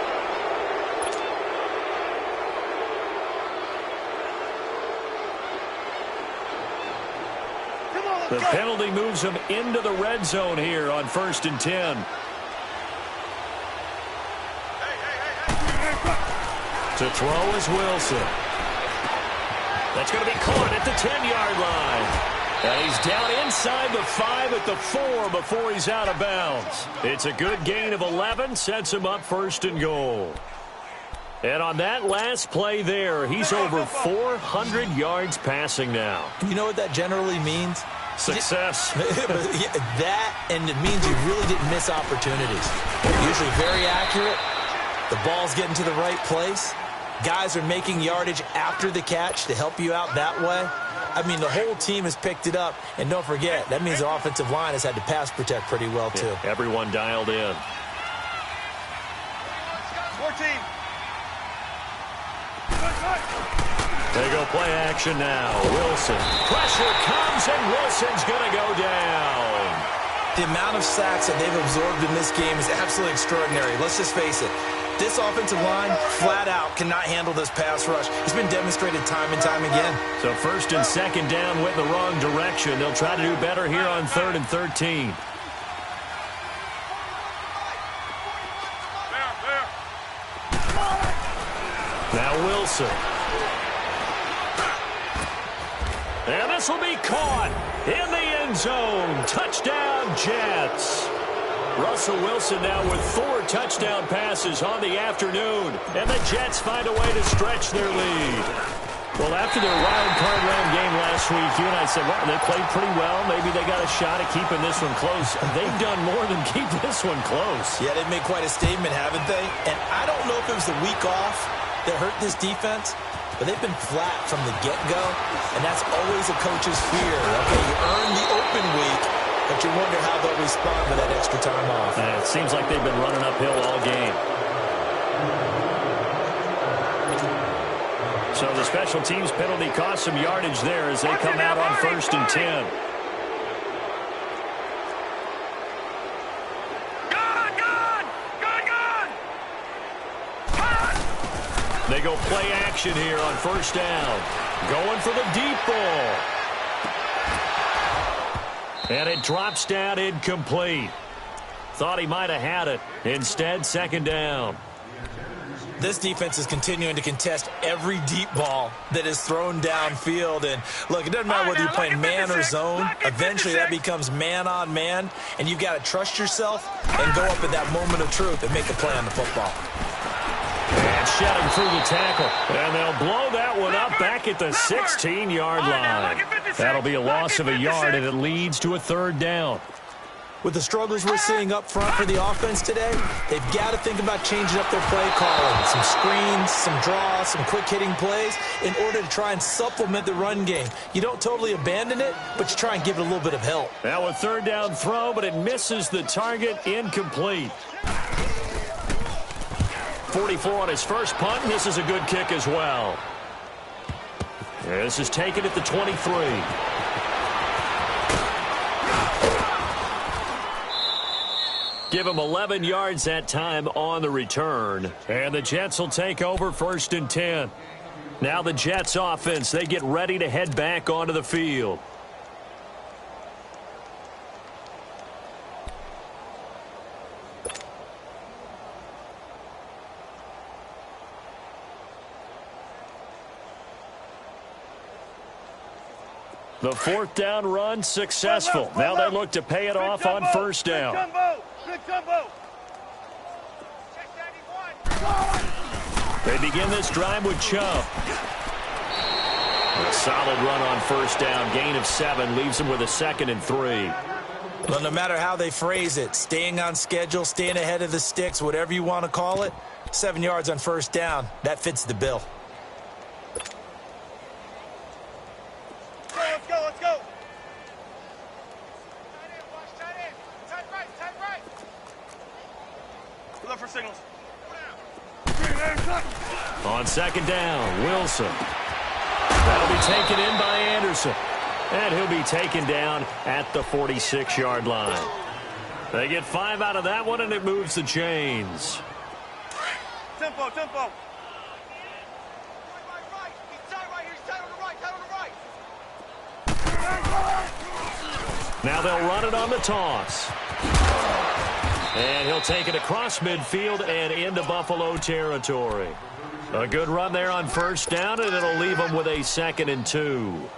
The penalty moves them into the red zone here on 1st and 10. To throw is Wilson. That's going to be caught at the 10-yard line. And he's down inside the 5 at the 4 before he's out of bounds. It's a good gain of 11, sets him up 1st and goal. And on that last play there, he's over 400 yards passing now. You know what that generally means? Success. That, and it means you really didn't miss opportunities. Usually very accurate. The ball's getting to the right place. Guys are making yardage after the catch to help you out that way. I mean, the whole team has picked it up. And don't forget, that means the offensive line has had to pass protect pretty well, too. Yeah, everyone dialed in. 14. They go play action now. Wilson. Pressure comes, and Wilson's going to go down. The amount of sacks that they've absorbed in this game is absolutely extraordinary. Let's just face it. This offensive line, flat out, cannot handle this pass rush. It's been demonstrated time and time again. So 1st and 2nd down went in the wrong direction. They'll try to do better here on 3rd and 13. Now Wilson. And this will be caught in the end zone. Touchdown, Jets. Russell Wilson now with 4 touchdown passes on the afternoon. And the Jets find a way to stretch their lead. Well, after their wild card round game last week, you and I said, well, they played pretty well. Maybe they got a shot at keeping this one close. They've done more than keep this one close. Yeah, they've made quite a statement, haven't they? And I don't know if it was the week off that hurt this defense, but they've been flat from the get-go, and that's always a coach's fear. Okay, you earn the open week, but you wonder how they'll respond with that extra time off. It seems like they've been running uphill all game. So the special teams penalty cost some yardage there as they come out on 1st and 10. They go play action here on 1st down. Going for the deep ball. And it drops down incomplete. Thought he might have had it. Instead, 2nd down. this defense is continuing to contest every deep ball that is thrown downfield. And, look, it doesn't matter whether you're playing man or zone. Eventually that becomes man on man, and you've got to trust yourself and go up at that moment of truth and make a play on the football. And shedding through the tackle. And they'll blow that one up back at the 16-yard line. That'll be a loss of a yard, and it leads to a third down. With the struggles we're seeing up front for the offense today, they've got to think about changing up their play calling. Some screens, some draws, some quick-hitting plays in order to try and supplement the run game. You don't totally abandon it, but you try and give it a little bit of help. Now a third down throw, but it misses the target, incomplete. 44 on his first punt, and this is a good kick as well. This is taken at the 23. Give him 11 yards that time on the return. And the Jets will take over 1st and 10. Now the Jets offense, they get ready to head back onto the field. The 4th down run successful. Now they look to pay it off on 1st down. They begin this drive with Chubb. A solid run on 1st down. Gain of 7 leaves them with a 2nd and 3. Well, no matter how they phrase it, staying on schedule, staying ahead of the sticks, whatever you want to call it, 7 yards on 1st down, that fits the bill. Let's go. Look for signals. On 2nd down, Wilson. That'll be taken in by Anderson. And he'll be taken down at the 46-yard line. They get 5 out of that one, and it moves the chains. Tempo. Now they'll run it on the toss. And he'll take it across midfield and into Buffalo territory. A good run there on 1st down, and it'll leave them with a 2nd and 2.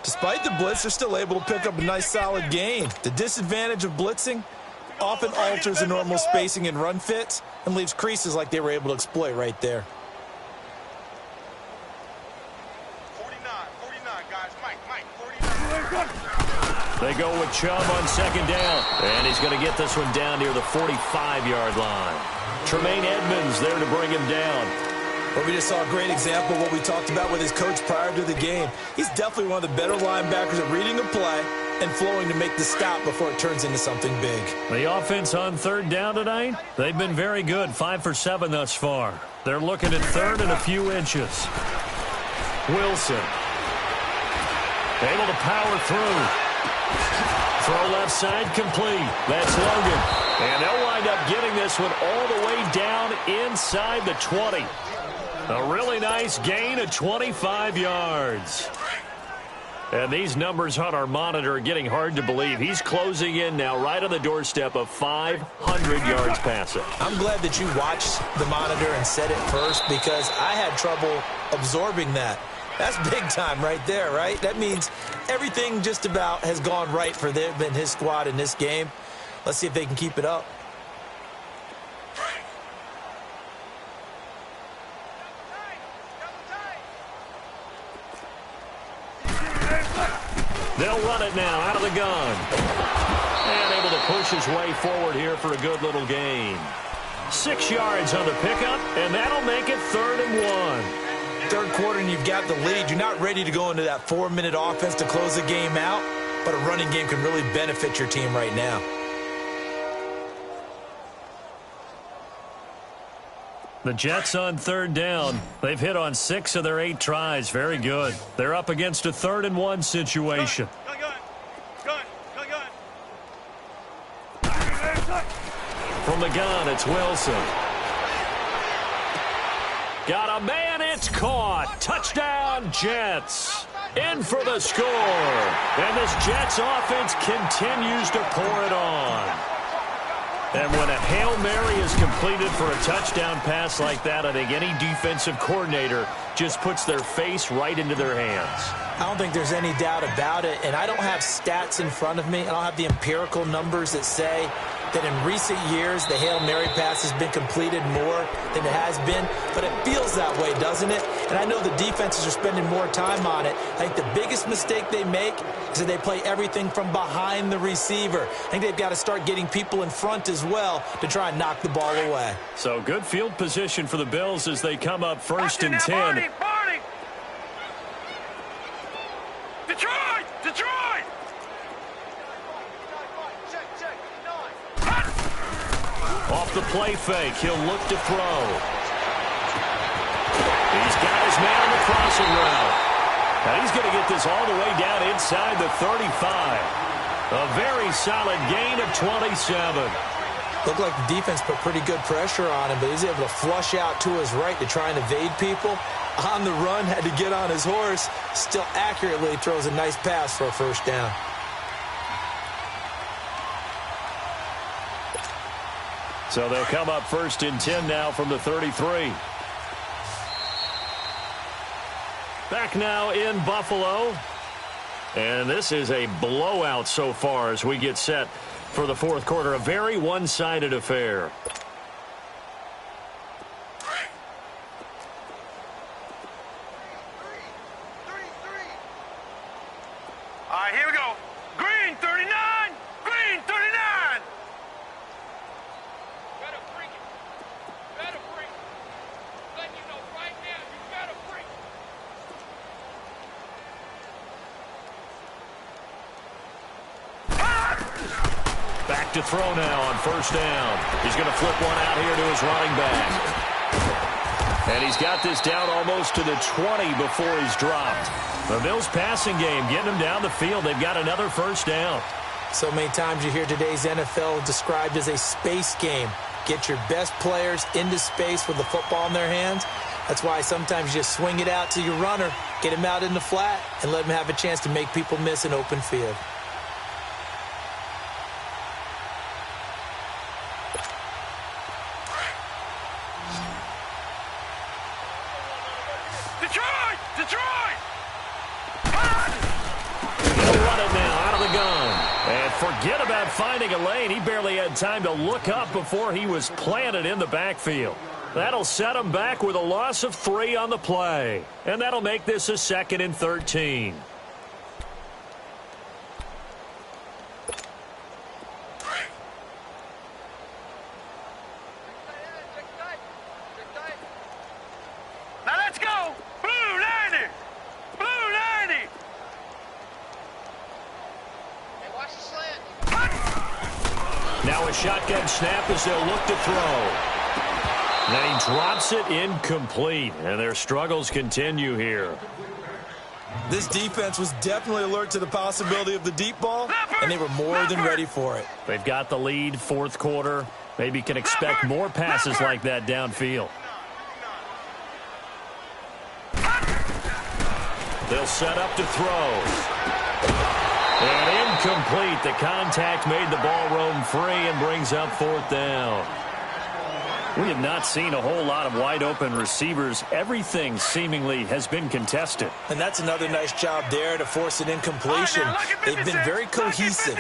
Despite the blitz, they're still able to pick up a nice, solid gain. The disadvantage of blitzing often alters the normal spacing and run fits and leaves creases like they were able to exploit right there. 49, guys. Mike, 49. They go with Chubb on 2nd down. And he's going to get this one down near the 45-yard line. Tremaine Edmonds there to bring him down. Well, we just saw a great example of what we talked about with his coach prior to the game. He's definitely one of the better linebackers at reading a play and flowing to make the stop before it turns into something big. The offense on 3rd down tonight, they've been very good, 5 for 7 thus far. They're looking at 3rd and a few inches. Wilson. Able to power through. Throw left side complete. That's Logan. And they'll wind up getting this one all the way down inside the 20. A really nice gain of 25 yards. And these numbers on our monitor are getting hard to believe. He's closing in now right on the doorstep of 500 yards passing. I'm glad that you watched the monitor and said it first because I had trouble absorbing that. That's big time right there, right? That means everything just about has gone right for them and his squad in this game. Let's see if they can keep it up. They'll run it now out of the gun. And able to push his way forward here for a good little gain. 6 yards on the pickup, and that'll make it 3rd and 1. Third quarter and you've got the lead. You're not ready to go into that 4-minute offense to close the game out, but a running game can really benefit your team right now. The Jets on 3rd down. They've hit on 6 of their 8 tries. Very good. They're up against a 3rd and 1 situation. From the gun, it's Wilson. Got a man, it's caught. Touchdown, Jets. In for the score. And this Jets offense continues to pour it on. And when a Hail Mary is completed for a touchdown pass like that, I think any defensive coordinator just puts their face right into their hands. I don't think there's any doubt about it, and I don't have stats in front of me. I don't have the empirical numbers that say that in recent years the Hail Mary pass has been completed more than it has been, but it feels that way, doesn't it? And I know the defenses are spending more time on it. I think the biggest mistake they make is that they play everything from behind the receiver. I think they've got to start getting people in front as well to try and knock the ball away. So good field position for the Bills as they come up first and 10. Detroit! Off the play fake, he'll look to throw. He's got his man on the crossing route. And he's going to get this all the way down inside the 35. A very solid gain of 27. Looked like the defense put pretty good pressure on him, but he's able to flush out to his right to try and evade people. On the run, had to get on his horse. Still accurately throws a nice pass for a first down. So they'll come up first and 10 now from the 33. Back now in Buffalo. And this is a blowout so far as we get set for the fourth quarter. A very one-sided affair. All right, here we go. Green 39. Green 39. Better bring it. Better bring it. Letting you know right now, you better bring it. Back to throw now on first down. He's going to flip one out here to his running back. And he's got this down almost to the 20 before he's dropped. The Bills passing game getting them down the field. They've got another first down. So many times you hear today's NFL described as a space game. Get your best players into space with the football in their hands. That's why sometimes you just swing it out to your runner, get him out in the flat, and let him have a chance to make people miss an open field. Detroit! He'll run it now out of the gun. And forget about finding a lane. He barely had time to look up before he was planted in the backfield. That'll set him back with a loss of 3 on the play. And that'll make this a 2nd and 13. Now let's go! Blue 90! Blue 90! Hey, watch the slant. Now a shotgun snap as they'll look to throw. Then he drops it incomplete, and their struggles continue here. This defense was definitely alert to the possibility of the deep ball, and they were more than ready for it. They've got the lead, fourth quarter. Maybe can expect more passes like that downfield. They'll set up to throw. And incomplete. The contact made the ball roam free and brings up fourth down. We have not seen a whole lot of wide-open receivers. Everything seemingly has been contested. And that's another nice job there to force an incompletion. They've been very cohesive,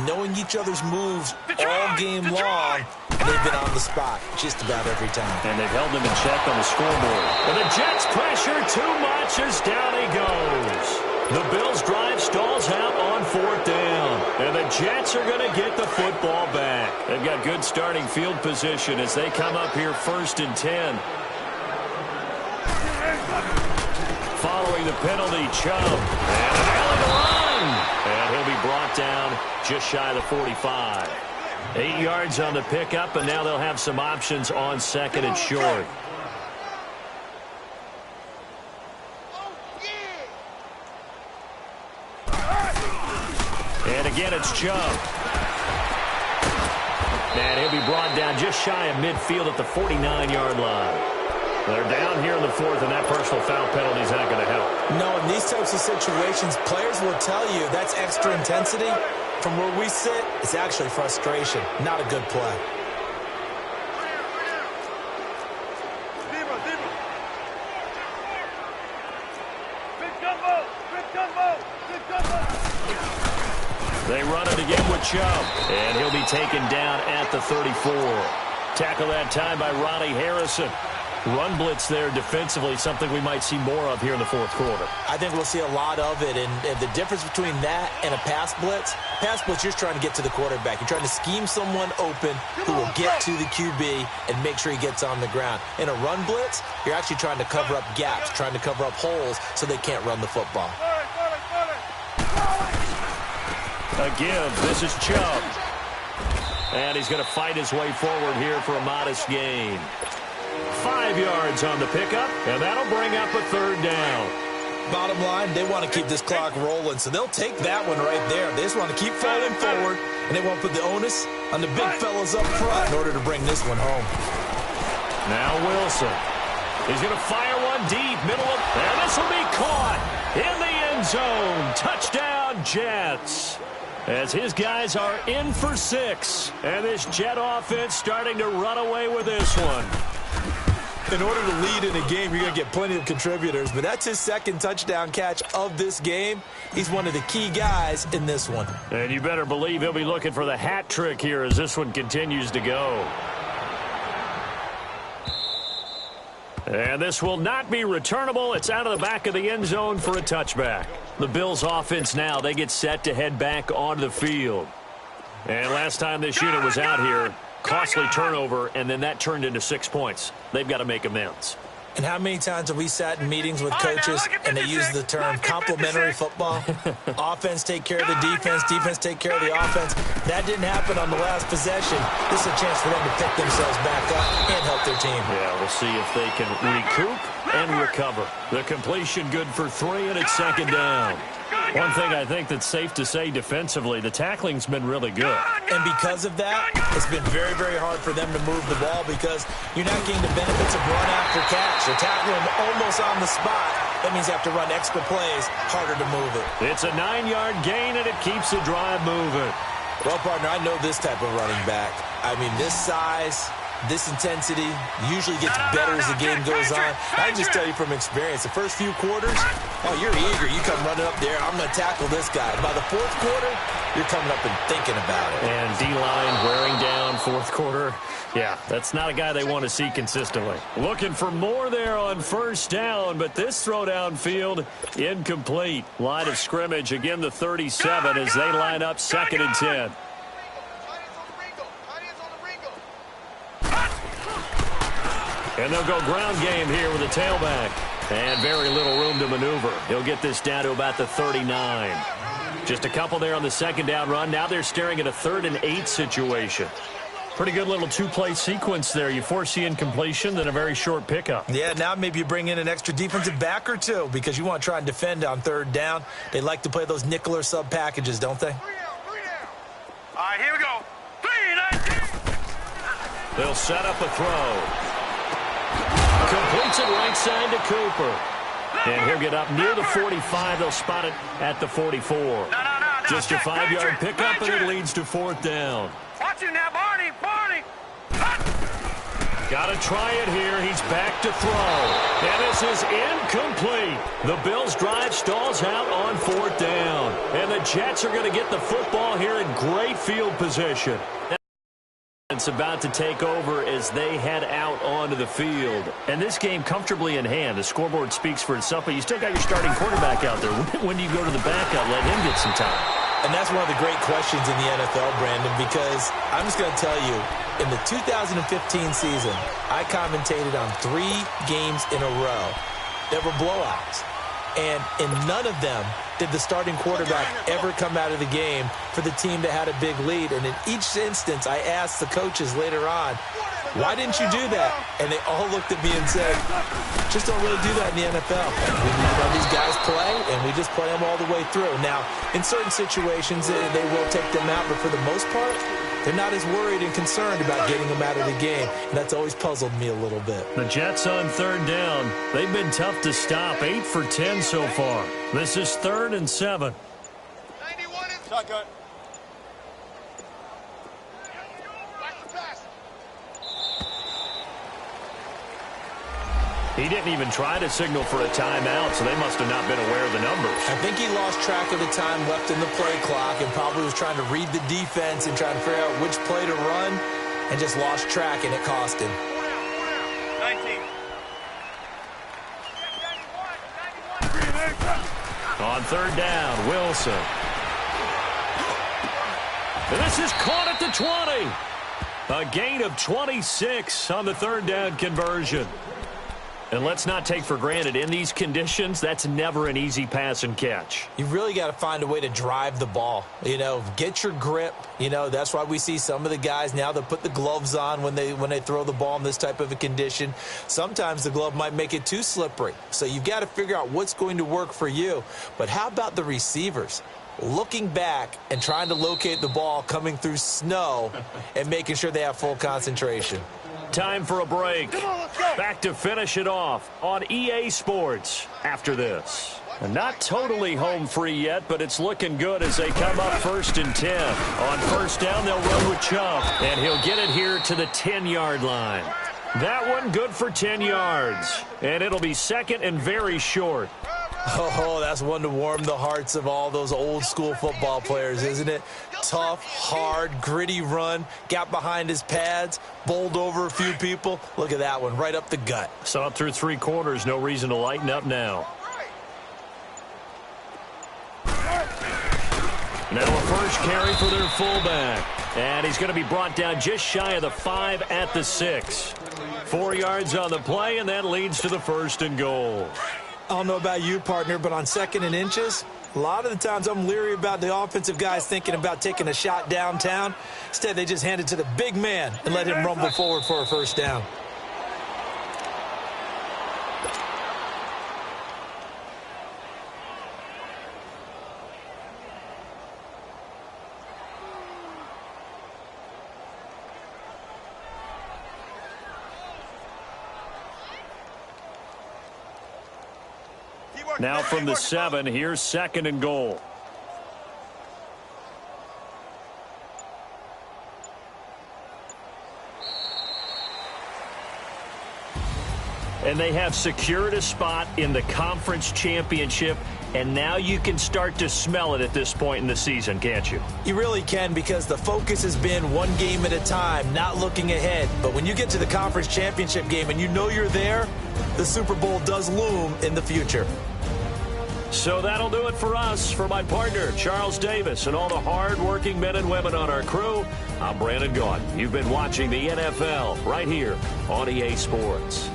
knowing each other's moves all game long, and they've been on the spot just about every time. And they've held them in check on the scoreboard. And the Jets pressure too much as down he goes. The Bills drive stalls out on fourth down. And the Jets are going to get the football back. They've got good starting field position as they come up here first and 10. Following the penalty, Chubb. And an alley run. And he'll be brought down just shy of the 45. 8 yards on the pickup, and now they'll have some options on 2nd and short. And again, it's Chubb. And he'll be brought down just shy of midfield at the 49-yard line. They're down here in the fourth, and that personal foul penalty is not going to help. No, in these types of situations, players will tell you that's extra intensity. From where we sit, it's actually frustration, not a good play. Chubb. And he'll be taken down at the 34. Tackle that time by Ronnie Harrison. Run blitz there defensively, something we might see more of here in the fourth quarter. I think we'll see a lot of it, and the difference between that and a pass blitz, you're just trying to get to the quarterback. You're trying to scheme someone open who will get to the QB and make sure he gets on the ground. In a run blitz, you're actually trying to cover up gaps, trying to cover up holes so they can't run the football. A give. This is Chubb. And he's going to fight his way forward here for a modest gain. 5 yards on the pickup, and that'll bring up a third down. Bottom line, they want to keep this clock rolling, so they'll take that one right there. They just want to keep falling forward, and they won't put the onus on the big fellas up front in order to bring this one home. Now Wilson. He's going to fire one deep, middle of, and this will be caught in the end zone. Touchdown, Jets. As his guys are in for 6, and this Jet offense starting to run away with this one. In order to lead in a game, you're going to get plenty of contributors, but that's his second touchdown catch of this game. He's one of the key guys in this one. And you better believe he'll be looking for the hat trick here as this one continues to go. And this will not be returnable. It's out of the back of the end zone for a touchback. The Bills offense now, they get set to head back onto the field. And last time this unit was out here, costly turnover, and then that turned into 6 points. They've got to make amends. And how many times have we sat in meetings with coaches and they use the term complementary football? Offense take care of the defense, defense take care of the offense. That didn't happen on the last possession. This is a chance for them to pick themselves back up and help their team. Yeah, we'll see if they can recoup and recover. The completion good for 3, and it's second down. One thing I think that's safe to say defensively, the tackling's been really good. And because of that, it's been very, very hard for them to move the ball because you're not getting the benefits of run after catch. You're tackling them almost on the spot. That means you have to run extra plays, harder to move it. It's a 9-yard gain, and it keeps the drive moving. Well, partner, I know this type of running back. I mean, this size, this intensity usually gets better as the game goes on. I can just tell you from experience, the first few quarters, oh, you're eager. You come running up there, I'm going to tackle this guy. By the fourth quarter, you're coming up and thinking about it. And D-line wearing down fourth quarter. Yeah, that's not a guy they want to see consistently. Looking for more there on first down, but this throw downfield incomplete. Line of scrimmage, again the 37 as they line up 2nd and 10. And they'll go ground game here with a tailback. And very little room to maneuver. He'll get this down to about the 39. Just a couple there on the second down run. Now they're staring at a 3rd and 8 situation. Pretty good little 2-play sequence there. You force the incompletion, then a very short pickup. Yeah, now maybe you bring in an extra defensive back or two because you want to try and defend on 3rd down. They like to play those nickel or sub packages, don't they? 3 down. All right, here we go. 3, 19. They'll set up a throw. Completes it right side to Cooper. And he'll get up near the 45. They'll spot it at the 44. Just a 5-yard pickup, and it leads to 4th down. Watch it now, Barney. Got to try it here. He's back to throw. And this is incomplete. The Bills' drive stalls out on 4th down. And the Jets are going to get the football here in great field position. It's about to take over as they head out onto the field. And this game comfortably in hand. The scoreboard speaks for itself, but you still got your starting quarterback out there. When do you go to the backup? Let him get some time. And that's one of the great questions in the NFL, Brandon, because I'm just going to tell you, in the 2015 season, I commentated on 3 games in a row that were blowouts. And in none of them did the starting quarterback ever come out of the game for the team that had a big lead. And in each instance, I asked the coaches later on, why didn't you do that? And they all looked at me and said, just don't really do that in the NFL. These guys play, and we just play them all the way through. Now, in certain situations, they will take them out, but for the most part, they're not as worried and concerned about getting them out of the game. And that's always puzzled me a little bit. The Jets on 3rd down. They've been tough to stop. 8 for 10 so far. This is 3rd and 7. 91 is shotgun. He didn't even try to signal for a timeout, so they must have not been aware of the numbers. I think he lost track of the time left in the play clock and probably was trying to read the defense and trying to figure out which play to run and just lost track, and it cost him. 19. On third down, Wilson. And this is caught at the 20. A gain of 26 on the third down conversion. And let's not take for granted, in these conditions, that's never an easy pass and catch. You really got to find a way to drive the ball. Get your grip. That's why we see some of the guys now that put the gloves on when they throw the ball in this type of a condition. Sometimes the glove might make it too slippery. So you've got to figure out what's going to work for you. But how about the receivers? Looking back and trying to locate the ball coming through snow and making sure they have full concentration. Time for a break. Back to finish it off on EA Sports after this. And not totally home free yet, but it's looking good as they come up 1st and 10. On first down, they'll run with Chubb, and he'll get it here to the 10-yard line. That one good for 10 yards, and it'll be second and very short. Oh, that's one to warm the hearts of all those old school football players, isn't it? Tough, hard, gritty run, got behind his pads, bowled over a few people. Look at that one, right up the gut. Saw it through 3 quarters, no reason to lighten up now. Now a first carry for their fullback. And he's going to be brought down just shy of the 5 at the 6. 4 yards on the play, and that leads to the 1st and goal. I don't know about you, partner, but on 2nd and inches, a lot of the times I'm leery about the offensive guys thinking about taking a shot downtown. Instead, they just hand it to the big man and let him rumble forward for a first down. Now from the 7, here's 2nd and goal. And they have secured a spot in the conference championship, and now you can start to smell it at this point in the season, can't you? You really can, because the focus has been one game at a time, not looking ahead. But when you get to the conference championship game and you know you're there, the Super Bowl does loom in the future. So that'll do it for us. For my partner, Charles Davis, and all the hard-working men and women on our crew, I'm Brandon Gaudin. You've been watching the NFL right here on EA Sports.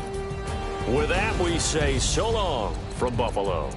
With that, we say so long from Buffalo.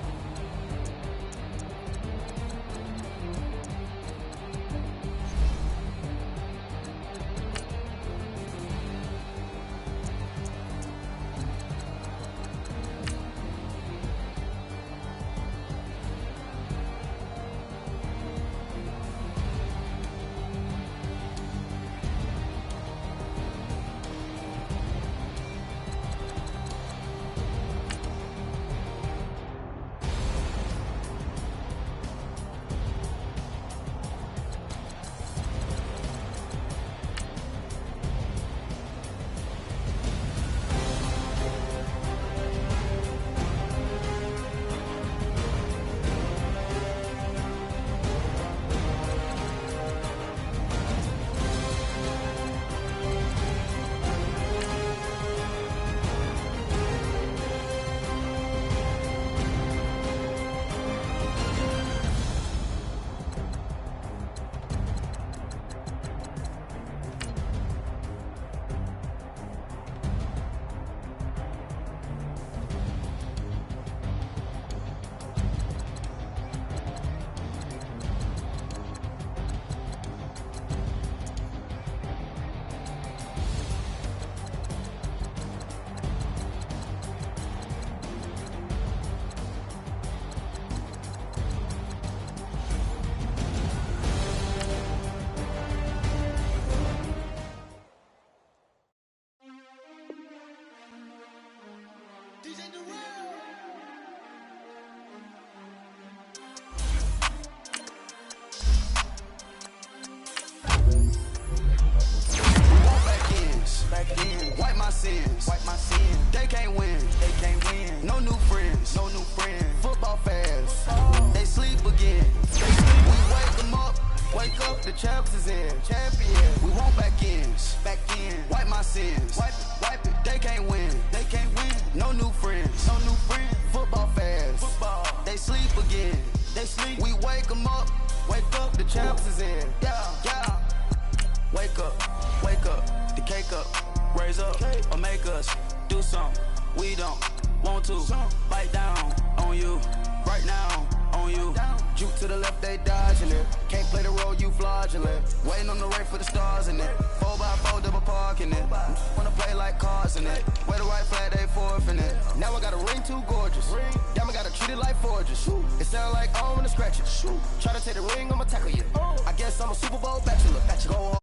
Wipe my sins. They can't win. up, the champs is in. Champion. We want back ends. Back in. Wipe my sins. Wipe it. They can't win. They can't win. No new friends. No new friends. Football fans. Football. They sleep again. They sleep. We wake them up. Wake up, the champs is in. Yeah. Wake up. The cake up. Raise up. Or make us do something. We don't want to. Bite down on you. Right now on you. Juke to the left, they dodging it. Can't play the role, you fraudulent. Waiting on the right for the stars in it. 4x4 double parking it. Wanna play like cars in it. Wear the white flag, they forfeiting it. Now I got a ring too gorgeous. Damn, I gotta treat it like forges. It sound like I don't wanna scratch it. Try to take the ring, I'ma tackle you. I guess I'm a Super Bowl bachelor. Go